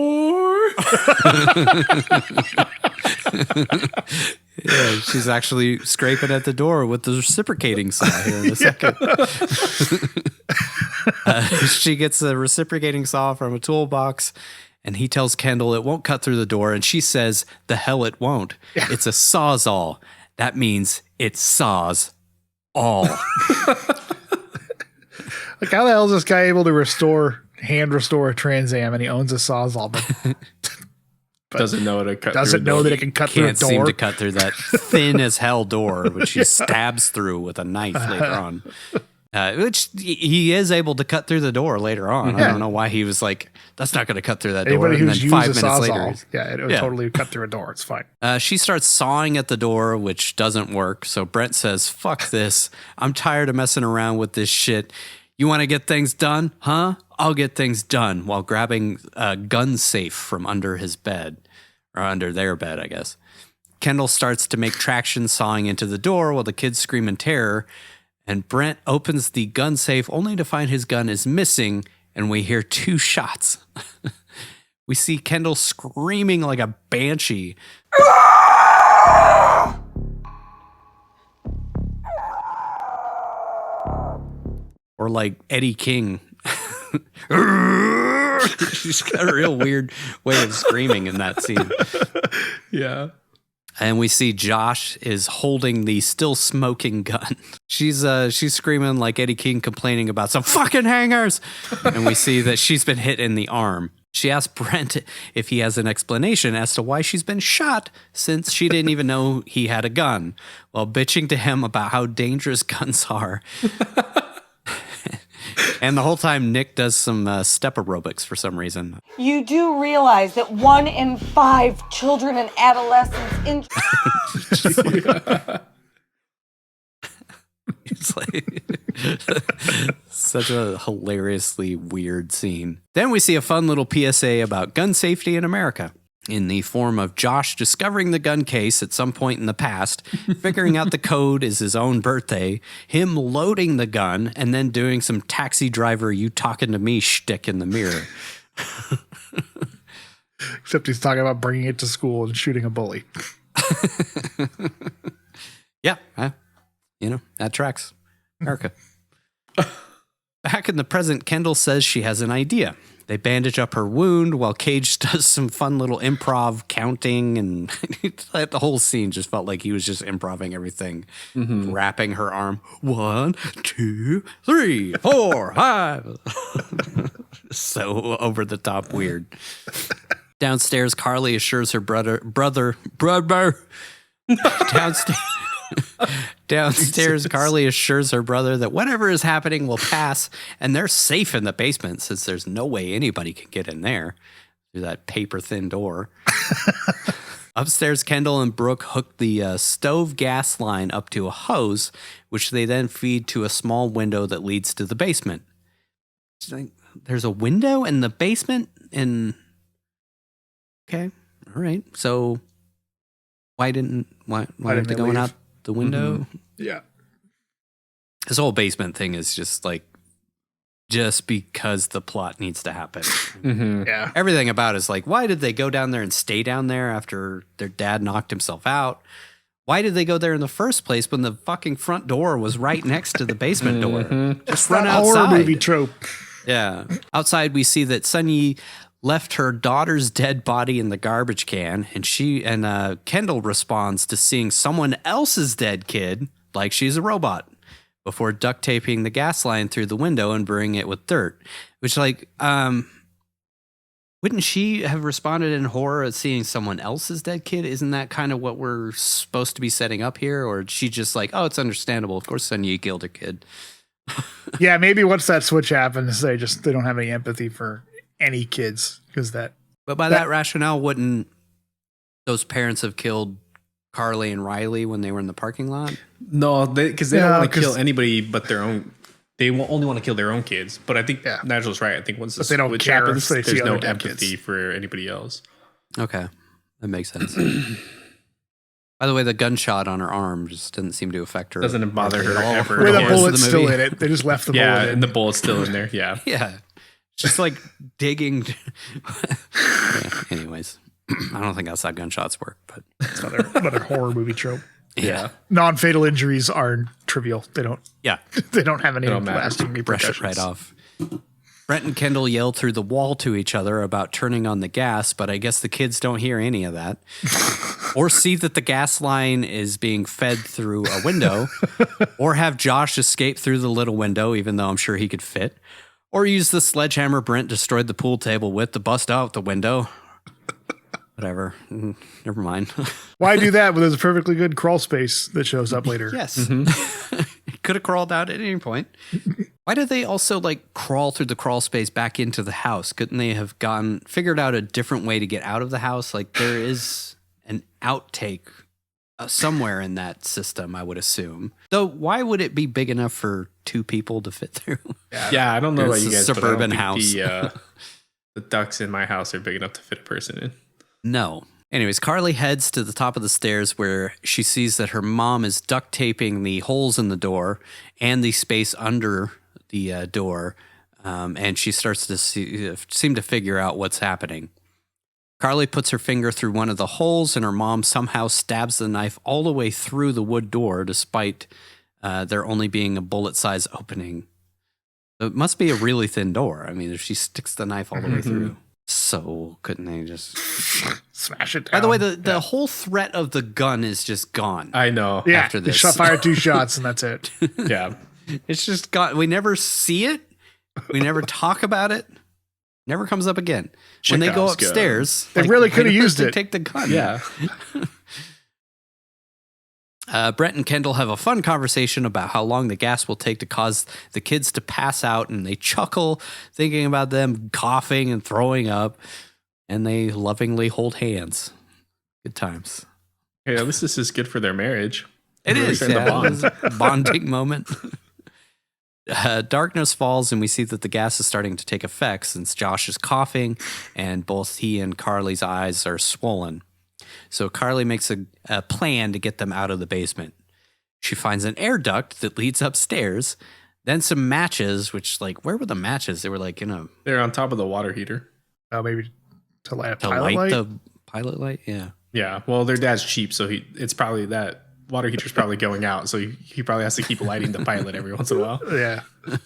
Yeah, she's actually scraping at the door with the reciprocating saw here in a second. She gets a reciprocating saw from a toolbox, and he tells Kendall it won't cut through the door, and she says, the hell it won't. It's a sawzall. That means it saws all. Like, how the hell is this guy able to hand restore a Trans Am and he owns a Sawzall, but doesn't know how to cut doesn't know that it can cut through a door. Can't seem to cut through that thin as hell door, which he stabs through with a knife later on. Which he is able to cut through the door later on. I don't know why he was like, that's not going to cut through that door. Anybody And who's then used 5 a minutes Sawzall, later, it would totally cut through a door. It's fine. she starts sawing at the door, which doesn't work. So Brent says, fuck this. I'm tired of messing around with this shit. You want to get things done? Huh? I'll get things done, while grabbing a gun safe from under his bed, or under their bed, I guess. Kendall starts to make traction sawing into the door while the kids scream in terror, and Brent opens the gun safe only to find his gun is missing, and we hear 2 shots. We see Kendall screaming like a banshee. or like Eddie King. She's got a real weird way of screaming in that scene. Yeah. And we see Josh is holding the still smoking gun. She's screaming like Eddie King, complaining about some fucking hangers. And we see that she's been hit in the arm. She asks Brent if he has an explanation as to why she's been shot, since she didn't even know he had a gun, while bitching to him about how dangerous guns are. And the whole time, Nick does some step aerobics for some reason. You do realize that 1 in 5 children and adolescents in It's like such a hilariously weird scene. Then we see a fun little PSA about gun safety in America, in the form of Josh discovering the gun case at some point in the past, figuring out the code is his own birthday, him loading the gun, and then doing some taxi driver you talking to me shtick in the mirror. Except he's talking about bringing it to school and shooting a bully. Yeah, that tracks. America. Back in the present, Kendall says she has an idea. They bandage up her wound while Cage does some fun little improv counting, and the whole scene just felt like he was just improvising everything, wrapping her arm. 1, 2, 3, 4, 5. So over the top weird. Downstairs, Carly assures her brother. Downstairs, Carly assures her brother that whatever is happening will pass, and they're safe in the basement since there's no way anybody can get in there through that paper-thin door. Upstairs, Kendall and Brooke hook the stove gas line up to a hose, which they then feed to a small window that leads to the basement. There's a window in the basement? Okay, all right. So why didn't they going out the window? Yeah. This whole basement thing is just because the plot needs to happen. Yeah. Everything about it is like, why did they go down there and stay down there after their dad knocked himself out? Why did they go there in the first place when the fucking front door was right next to the basement door? Just run outside. Horror movie trope. Yeah. Outside, we see that Sunyi left her daughter's dead body in the garbage can, and Kendall responds to seeing someone else's dead kid like she's a robot before duct taping the gas line through the window and burying it with dirt. Which, wouldn't she have responded in horror at seeing someone else's dead kid? Isn't that kind of what we're supposed to be setting up here? Or is she just like, oh, it's understandable. Of course, Sunyi killed a kid. Yeah, maybe once that switch happens, they don't have any empathy for any kids But by that rationale, wouldn't those parents have killed Carly and Riley when they were in the parking lot? No, because they don't want to kill anybody but their own. They only want to kill their own kids. But I think Nigel's right. I think once the switch happens, there's no empathy for anybody else. Okay, that makes sense. By the way, the gunshot on her arm just didn't seem to affect her. Doesn't bother her ever. Where the bullet's still in it. They just left the bullet in. Yeah, and the bullet's still in there. Yeah. Yeah. Just like digging. Anyways, I don't think outside gunshots work, but it's another horror movie trope. Yeah. Non-fatal injuries are trivial. They don't. Yeah. They don't have any lasting repercussions. Brush it right off. Brent and Kendall yell through the wall to each other about turning on the gas, but I guess the kids don't hear any of that. Or see that the gas line is being fed through a window. Or have Josh escape through the little window, even though I'm sure he could fit. Or use the sledgehammer Brent destroyed the pool table with to bust out the window. Whatever. Never mind. Why do that when there's a perfectly good crawl space that shows up later? Yes. It could have crawled out at any point. Why did they also crawl through the crawl space back into the house? Couldn't they have figured out a different way to get out of the house? There is an outtake somewhere in that system, I would assume. Though, why would it be big enough for 2 people to fit through? Yeah, I don't know about you guys, suburban but I don't house. think the ducts in my house are big enough to fit a person in. No. Anyways, Carly heads to the top of the stairs where she sees that her mom is duct taping the holes in the door and the space under the door, and she starts to seem to figure out what's happening. Carly puts her finger through one of the holes, and her mom somehow stabs the knife all the way through the wood door, despite there only being a bullet-size opening. It must be a really thin door. I mean, if she sticks the knife all the way through. So couldn't they just smash it down? By the way, the whole threat of the gun is just gone. I know. Yeah, after this. they fire 2 shots and that's it. Yeah. It's just gone. We never see it. We never talk about it. Never comes up again. When they go upstairs, they really could have used it. Take the gun. Yeah. Brent and Kendall have a fun conversation about how long the gas will take to cause the kids to pass out, and they chuckle thinking about them coughing and throwing up, and they lovingly hold hands. Good times. Hey, at least this is good for their marriage. It is. The bond. Bonding moment. Darkness falls, and we see that the gas is starting to take effect since Josh is coughing, and both he and Carly's eyes are swollen. So Carly makes a plan to get them out of the basement. She finds an air duct that leads upstairs, then some matches, which, like, where were the matches? They were like, they're on top of the water heater. Oh, maybe to light a to pilot light light? the pilot light? Yeah. Yeah. Well, their dad's cheap, so it's probably that water heater's probably going out, so he probably has to keep lighting the pilot every once in a while. Yeah. I'm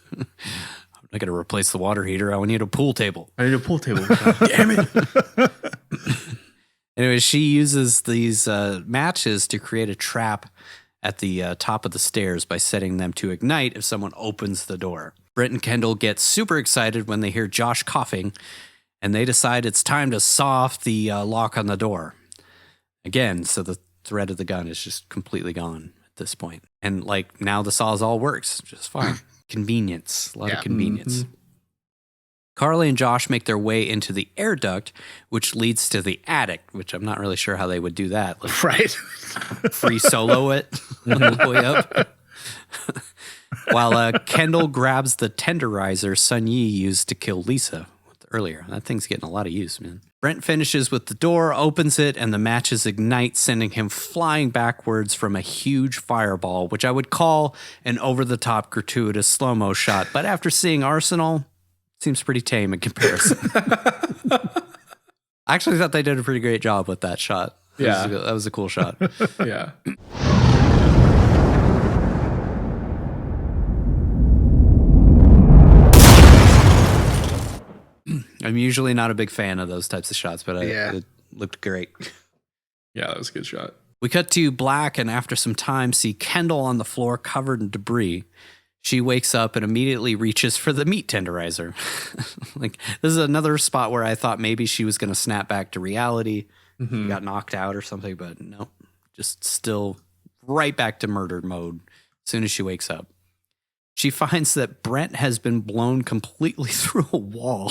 not going to replace the water heater. I need a pool table. I need a pool table. Damn it. Anyway, she uses these matches to create a trap at the top of the stairs by setting them to ignite if someone opens the door. Brent and Kendall get super excited when they hear Josh coughing, and they decide it's time to saw off the lock on the door. Again, so the thread of the gun is just completely gone at this point. And, like, now the sawzall works just fine. Convenience. A lot of convenience. Mm-hmm. Carly and Josh make their way into the air duct, which leads to the attic, which I'm not really sure how they would do that. Like, right. Free solo it on the way up. While Kendall grabs the tenderizer Sun Yi used to kill Lisa earlier. That thing's getting a lot of use, man. Brent finishes with the door, opens it, and the matches ignite, sending him flying backwards from a huge fireball, which I would call an over-the-top gratuitous slow-mo shot. But after seeing Arsenal, seems pretty tame in comparison. I actually thought they did a pretty great job with that shot. That was a cool shot. Yeah. I'm usually not a big fan of those types of shots, but it looked great. Yeah, that was a good shot. We cut to black, and after some time, see Kendall on the floor covered in debris. She wakes up and immediately reaches for the meat tenderizer. Like, this is another spot where I thought maybe she was going to snap back to reality. Mm-hmm. Got knocked out or something, but no, just still right back to murder mode as soon as she wakes up. She finds that Brent has been blown completely through a wall,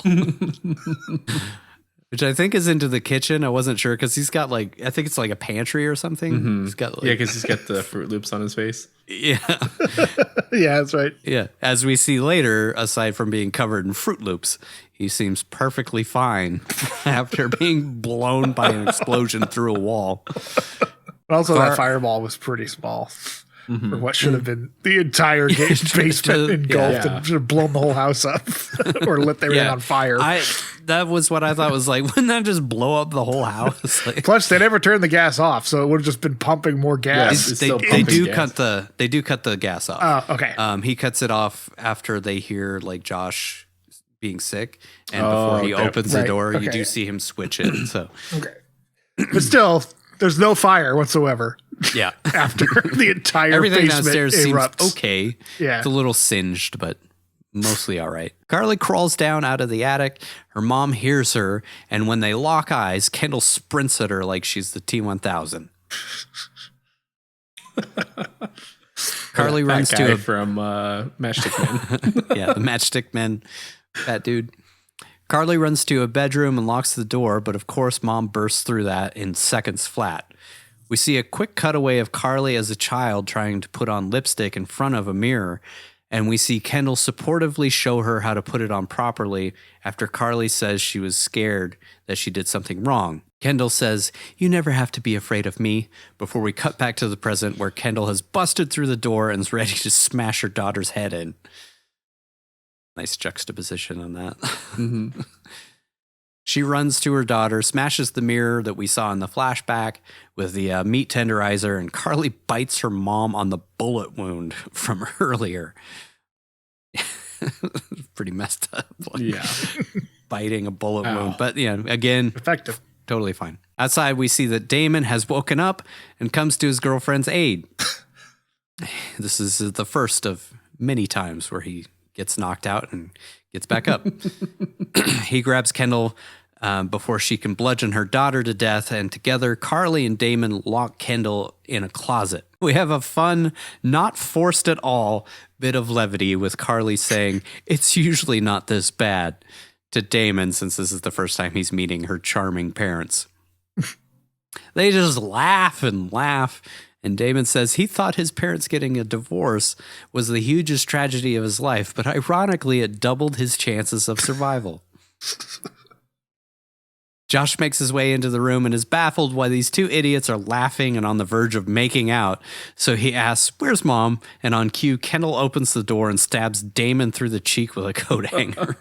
which I think is into the kitchen. I wasn't sure because he's got, like, I think it's like a pantry or something. Mm-hmm. He's got, like, yeah, because he's got the Fruit Loops on his face. Yeah. Yeah, that's right. Yeah. As we see later, aside from being covered in Fruit Loops, he seems perfectly fine after being blown by an explosion through a wall. But also, that fireball was pretty small. For what should have been the entire basement engulfed and should have blown the whole house up or lit everything on fire. That was what I thought was like, wouldn't that just blow up the whole house? Like, plus, they never turned the gas off, so it would have just been pumping more gas. They do cut the gas off. Oh, okay. He cuts it off after they hear, like, Josh being sick, and before he opens the door, you do see him switch it. So but still, there's no fire whatsoever. Yeah. After the entire everything basement downstairs erupts. seems okay. Yeah. It's a little singed, but mostly all right. Carly crawls down out of the attic. Her mom hears her, and when they lock eyes, Kendall sprints at her like she's the T-1000. Carly runs to from Matchstick Men. Yeah, the Matchstick Men, that dude. Carly runs to a bedroom and locks the door, but of course, Mom bursts through that in seconds flat. We see a quick cutaway of Carly as a child trying to put on lipstick in front of a mirror, and we see Kendall supportively show her how to put it on properly after Carly says she was scared that she did something wrong. Kendall says, "You never have to be afraid of me," before we cut back to the present where Kendall has busted through the door and is ready to smash her daughter's head in. Nice juxtaposition on that. Mm-hmm. She runs to her daughter, smashes the mirror that we saw in the flashback with the meat tenderizer, and Carly bites her mom on the bullet wound from earlier. Pretty messed up. Yeah. Biting a bullet wound. But again, Effective. Totally fine. Outside, we see that Damon has woken up and comes to his girlfriend's aid. This is the first of many times where he gets knocked out and gets back up. He grabs Kendall before she can bludgeon her daughter to death, and together, Carly and Damon lock Kendall in a closet. We have a fun, not forced at all, bit of levity with Carly saying, "It's usually not this bad," to Damon, since this is the first time he's meeting her charming parents. They just laugh and laugh, and Damon says he thought his parents getting a divorce was the hugest tragedy of his life, but ironically, it doubled his chances of survival. Josh makes his way into the room and is baffled why these two idiots are laughing and on the verge of making out. So he asks, "Where's Mom?" And on cue, Kendall opens the door and stabs Damon through the cheek with a coat hanger.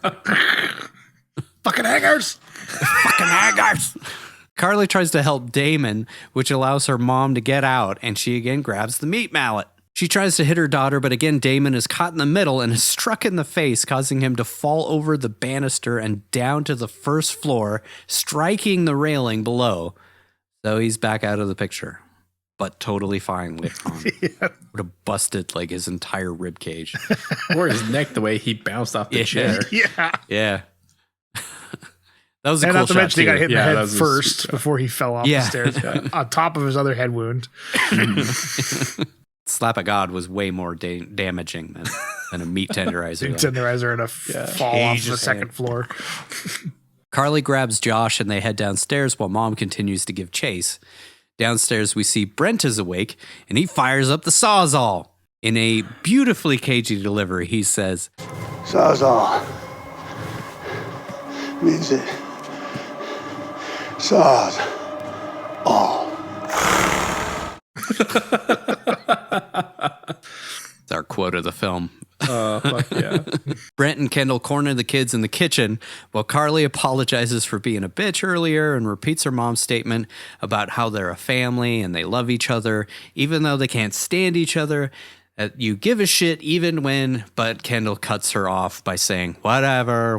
Fucking hangers! Fucking hangers! Carly tries to help Damon, which allows her mom to get out, and she again grabs the meat mallet. She tries to hit her daughter, but again, Damon is caught in the middle and is struck in the face, causing him to fall over the banister and down to the first floor, striking the railing below. So he's back out of the picture, but totally fine later on. Would have busted like his entire rib cage. Or his neck, the way he bounced off the chair. Yeah. That was a and cool not to shot, mention he got too. hit in the head first before he fell off the stairs on top of his other head wound. Slap of God was way more damaging than a meat tenderizer. Tenderizer and a fall off the second floor. Carly grabs Josh and they head downstairs while Mom continues to give chase. Downstairs, we see Brent is awake and he fires up the Sawzall. In a beautifully cagey delivery, he says, Sawzall means it saws all. It's our quote of the film. Fuck yeah. Brent and Kendall corner the kids in the kitchen while Carly apologizes for being a bitch earlier and repeats her mom's statement about how they're a family and they love each other, even though they can't stand each other. You give a shit even when, but Kendall cuts her off by saying, whatever,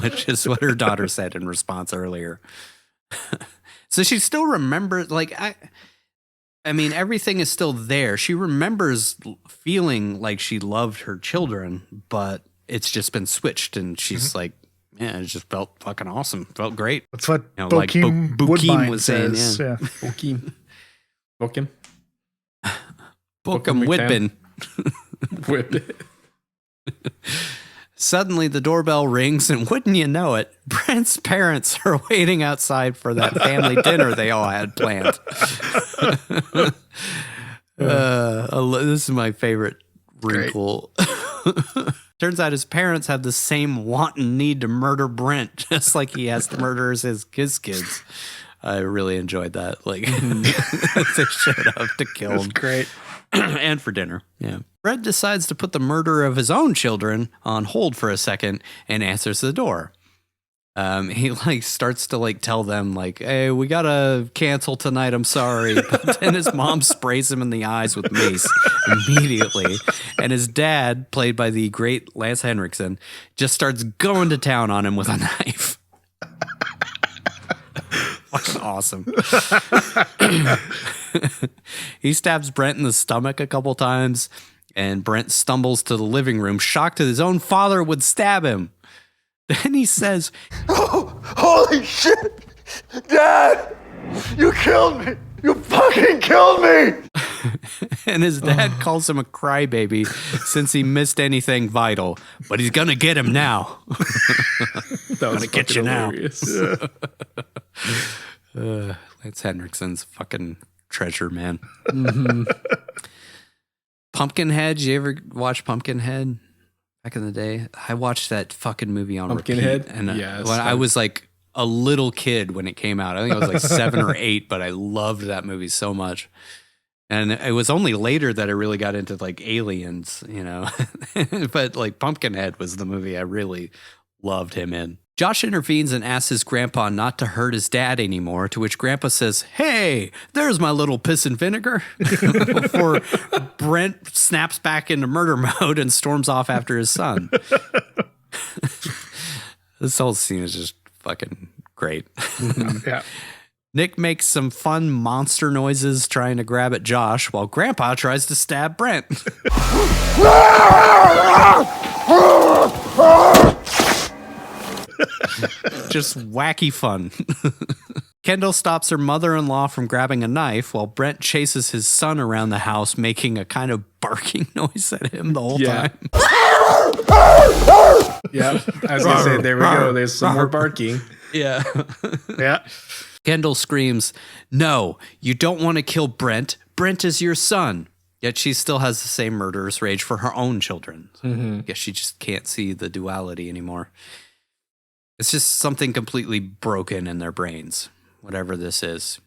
which is what her daughter said in response earlier. So she still remembers, like, I mean, everything is still there. She remembers feeling like she loved her children, but it's just been switched, and she's like, yeah, it just felt fucking awesome. Felt great. That's what Bokeem Woodbine was saying. says. Yeah. Bokeem. Bokeem Whitbin. Whitbin. Suddenly, the doorbell rings, and wouldn't you know it, Brent's parents are waiting outside for that family dinner they all had planned. This is my favorite wrinkle. Turns out his parents have the same wanton need to murder Brent, just like he has to murder his kids. I really enjoyed that. Like, they showed up to kill him. That's great. And for dinner. Yeah. Brent decides to put the murder of his own children on hold for a second and answers the door. He starts to tell them hey, we gotta cancel tonight. I'm sorry. But then his mom sprays him in the eyes with mace immediately. And his dad, played by the great Lance Henriksen, just starts going to town on him with a knife. Fucking awesome. He stabs Brent in the stomach a couple times, and Brent stumbles to the living room, shocked that his own father would stab him. Then he says, "Oh, holy shit! Dad! You killed me! You fucking killed me!" And his dad calls him a crybaby since he missed anything vital, but he's gonna get him now. That was gonna get you hilarious. now. Lance Henriksen's fucking treasure, man. Mm-hmm. Pumpkinhead. Did you ever watch Pumpkinhead back in the day? I watched that fucking movie on Pumpkinhead? repeat. And Yes. when I was a little kid when it came out. I think I was 7 or 8, but I loved that movie so much. And it was only later that I really got into aliens, But Pumpkinhead was the movie I really loved him in. Josh intervenes and asks his grandpa not to hurt his dad anymore, to which grandpa says, "Hey, there's my little piss and vinegar," before Brent snaps back into murder mode and storms off after his son. This whole scene is just fucking great. Yeah. Nick makes some fun monster noises trying to grab at Josh while Grandpa tries to stab Brent. Just wacky fun. Kendall stops her mother-in-law from grabbing a knife while Brent chases his son around the house, making a kind of barking noise at him the whole time. Yeah, I was gonna say, there we go. There's some more barking. Yeah. Yeah. Kendall screams, "No, you don't want to kill Brent. Brent is your son." Yet she still has the same murderous rage for her own children. I guess she just can't see the duality anymore. It's just something completely broken in their brains, whatever this is.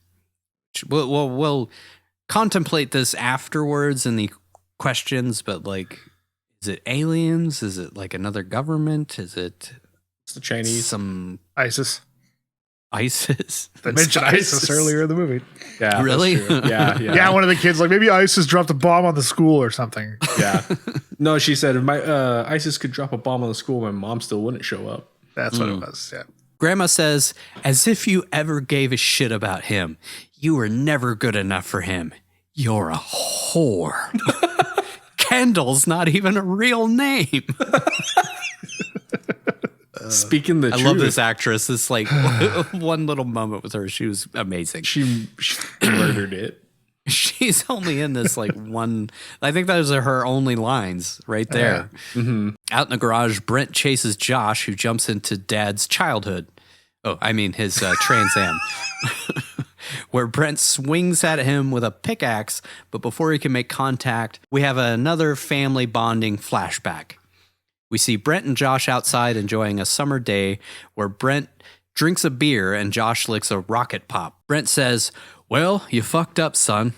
We'll contemplate this afterwards in the questions, but like, is it aliens? Is it like another government? Is it It's the Chinese. some ISIS. ISIS? They mentioned ISIS earlier in the movie. Yeah, Really? that's true. Yeah. Yeah, one of the kids like maybe ISIS dropped a bomb on the school or something. Yeah. No, she said if my ISIS could drop a bomb on the school, my mom still wouldn't show up. That's what it was. Yeah. Grandma says, "As if you ever gave a shit about him. You were never good enough for him. You're a whore." Kendall's not even a real name. Speaking the I truth. love this actress. It's like one little moment with her. She was amazing. She murdered it. She's only in this like one. I think those are her only lines right there. Out in the garage, Brent chases Josh, who jumps into Dad's childhood. Oh, I mean his Trans Am. Where Brent swings at him with a pickaxe, but before he can make contact, we have another family bonding flashback. We see Brent and Josh outside enjoying a summer day where Brent drinks a beer and Josh licks a rocket pop. Brent says, "Well, you fucked up, son,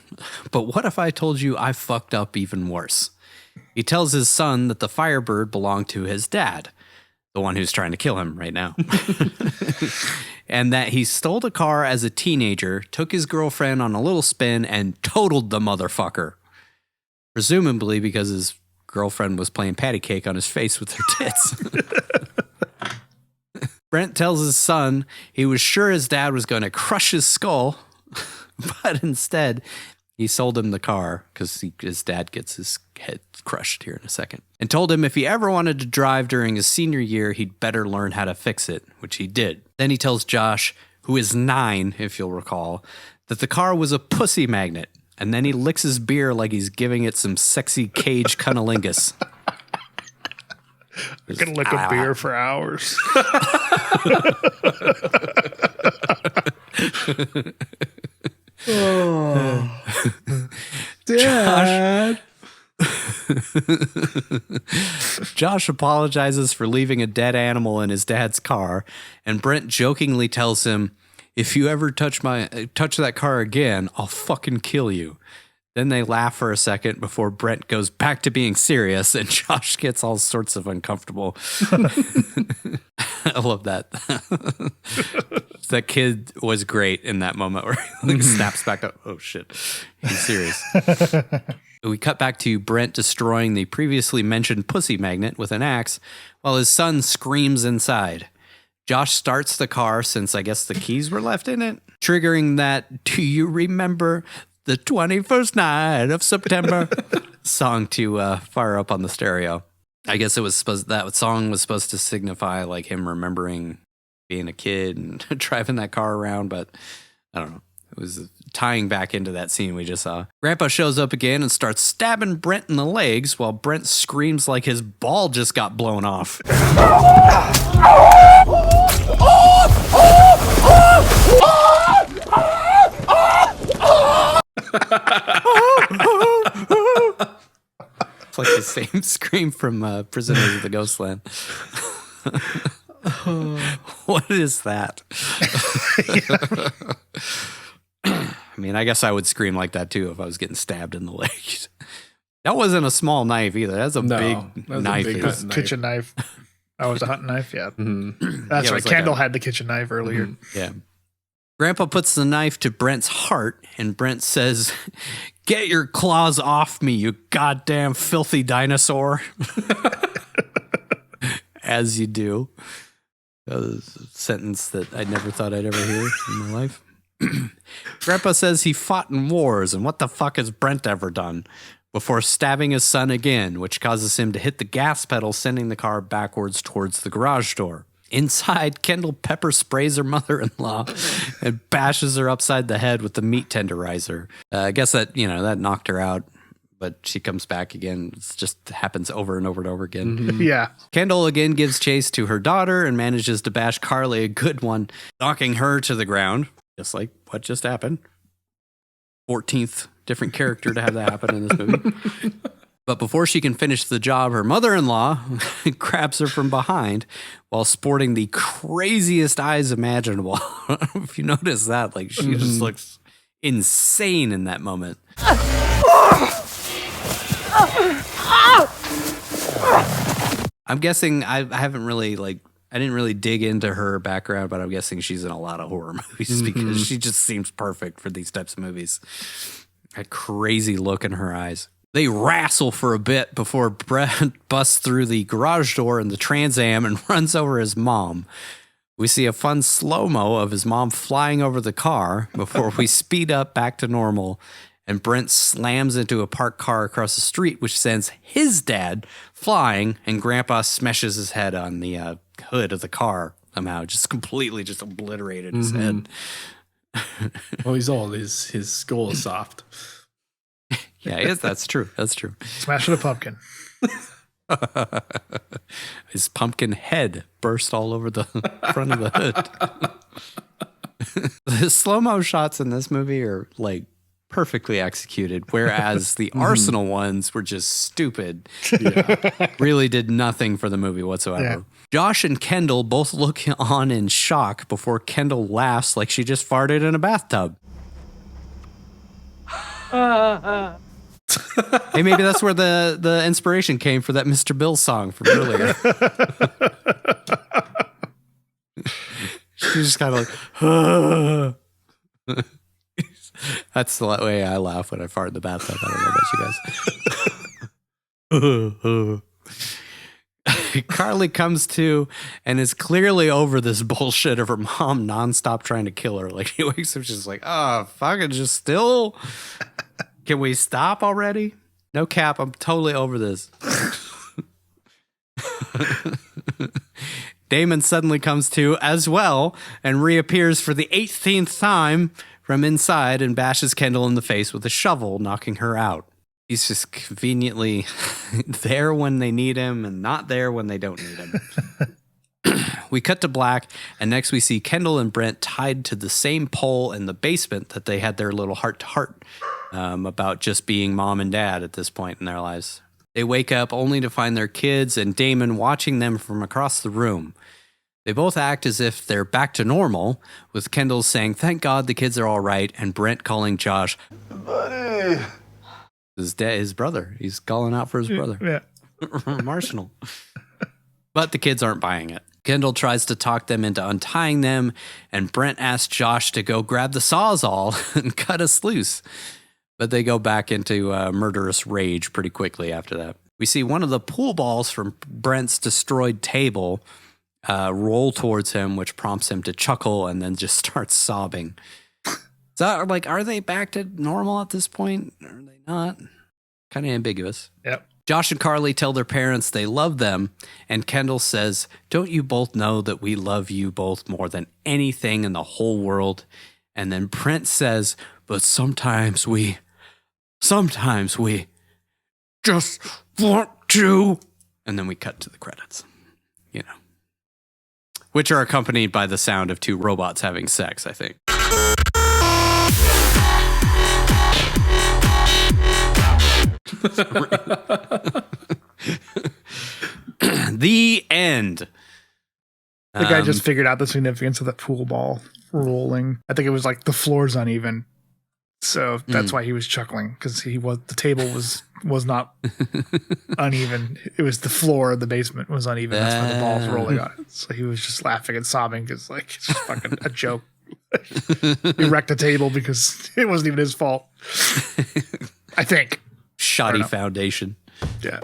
but what if I told you I fucked up even worse?" He tells his son that the Firebird belonged to his dad, the one who's trying to kill him right now, and that he stole the car as a teenager, took his girlfriend on a little spin, and totaled the motherfucker, presumably because his girlfriend was playing patty cake on his face with her tits. Brent tells his son he was sure his dad was going to crush his skull, but instead he sold him the car because his dad gets his head crushed here in a second, and told him if he ever wanted to drive during his senior year, he'd better learn how to fix it, which he did. Then he tells Josh, who is 9, if you'll recall, that the car was a pussy magnet, and then he licks his beer like he's giving it some sexy Cage cunnilingus. I can lick a beer for hours. Dad. Josh apologizes for leaving a dead animal in his dad's car, and Brent jokingly tells him, "If you ever touch that car again, I'll fucking kill you." Then they laugh for a second before Brent goes back to being serious, and Josh gets all sorts of uncomfortable. I love that. That kid was great in that moment where he like snaps back up. Oh shit, he's serious. We cut back to Brent destroying the previously mentioned pussy magnet with an axe while his son screams inside. Josh starts the car since I guess the keys were left in it, triggering that "Do you remember the 21st night of September" song to fire up on the stereo. I guess that song was supposed to signify like him remembering being a kid and driving that car around, but I don't know. It was tying back into that scene we just saw. Grandpa shows up again and starts stabbing Brent in the legs while Brent screams like his ball just got blown off. It's like the same scream from Prisoners of the Ghostland. What is that? I mean, I guess I would scream like that too if I was getting stabbed in the legs. That wasn't a small knife either. That's a big knife. Kitchen knife. Oh, it was a hunting knife? Yeah. Mm-hmm. That's Yeah, it right. was like Kendall had the kitchen knife earlier. Yeah. Grandpa puts the knife to Brent's heart, and Brent says, "Get your claws off me, you goddamn filthy dinosaur." As you do. That was a sentence that I never thought I'd ever hear in my life. Grandpa says he fought in wars, and what the fuck has Brent ever done? Before stabbing his son again, which causes him to hit the gas pedal, sending the car backwards towards the garage door. Inside, Kendall pepper sprays her mother-in-law and bashes her upside the head with the meat tenderizer. I guess that knocked her out, but she comes back again. It just happens over and over and over again. Mm-hmm. Yeah. Kendall again gives chase to her daughter and manages to bash Carly a good one, knocking her to the ground, just like what just happened. 14th different character to have that happen in this movie. But before she can finish the job, her mother-in-law grabs her from behind while sporting the craziest eyes imaginable. If you notice that, like, she just looks insane in that moment. I'm guessing I haven't really, I didn't really dig into her background, but I'm guessing she's in a lot of horror movies because she just seems perfect for these types of movies. That crazy look in her eyes. They wrestle for a bit before Brent busts through the garage door in the Trans Am and runs over his mom. We see a fun slow-mo of his mom flying over the car before we speed up back to normal, and Brent slams into a parked car across the street, which sends his dad flying, and Grandpa smashes his head on the hood of the car somehow, just completely just obliterated his head. Well, he's old. His skull is soft. Yeah, that's true. That's true. Smash with a pumpkin. His pumpkin head burst all over the front of the hood. The slow-mo shots in this movie are perfectly executed, whereas the Arsenal ones were just stupid. Yeah. Really did nothing for the movie whatsoever. Yeah. Josh and Kendall both look on in shock before Kendall laughs like she just farted in a bathtub. Hey, maybe that's where the inspiration came for that Mr. Bill song from earlier. She's just kind of like, that's the way I laugh when I fart in the bathtub. I don't know about you guys. Carly comes to and is clearly over this bullshit of her mom nonstop trying to kill her. Like, she wakes up, she's like, "Oh, fucking just still. Can we stop already? No cap, I'm totally over this." Damon suddenly comes to as well and reappears for the 18th time from inside and bashes Kendall in the face with a shovel, knocking her out. He's just conveniently there when they need him and not there when they don't need him. We cut to black, and next we see Kendall and Brent tied to the same pole in the basement that they had their little heart-to-heart about just being mom and dad at this point in their lives. They wake up only to find their kids and Damon watching them from across the room. They both act as if they're back to normal, with Kendall saying, "Thank God the kids are all right," and Brent calling Josh, "Buddy." His brother. He's calling out for his brother. Yeah. From Arsenal. But the kids aren't buying it. Kendall tries to talk them into untying them, and Brent asks Josh to go grab the Sawzall and cut us loose. But they go back into murderous rage pretty quickly after that. We see one of the pool balls from Brent's destroyed table roll towards him, which prompts him to chuckle and then just starts sobbing. So, are they back to normal at this point? Are they not? Kind of ambiguous. Yep. Josh and Carly tell their parents they love them, and Kendall says, "Don't you both know that we love you both more than anything in the whole world?" And then Brent says, "But sometimes we just want to." And then we cut to the credits, which are accompanied by the sound of two robots having sex, I think. The end. I think I just figured out the significance of that pool ball rolling. I think it was like the floor's uneven. So that's why he was chuckling, because the table was not uneven. It was the floor of the basement was uneven. That's why the ball was rolling on it. So he was just laughing and sobbing because it's just fucking a joke. He wrecked a table because it wasn't even his fault. I think. Shoddy foundation. Yeah.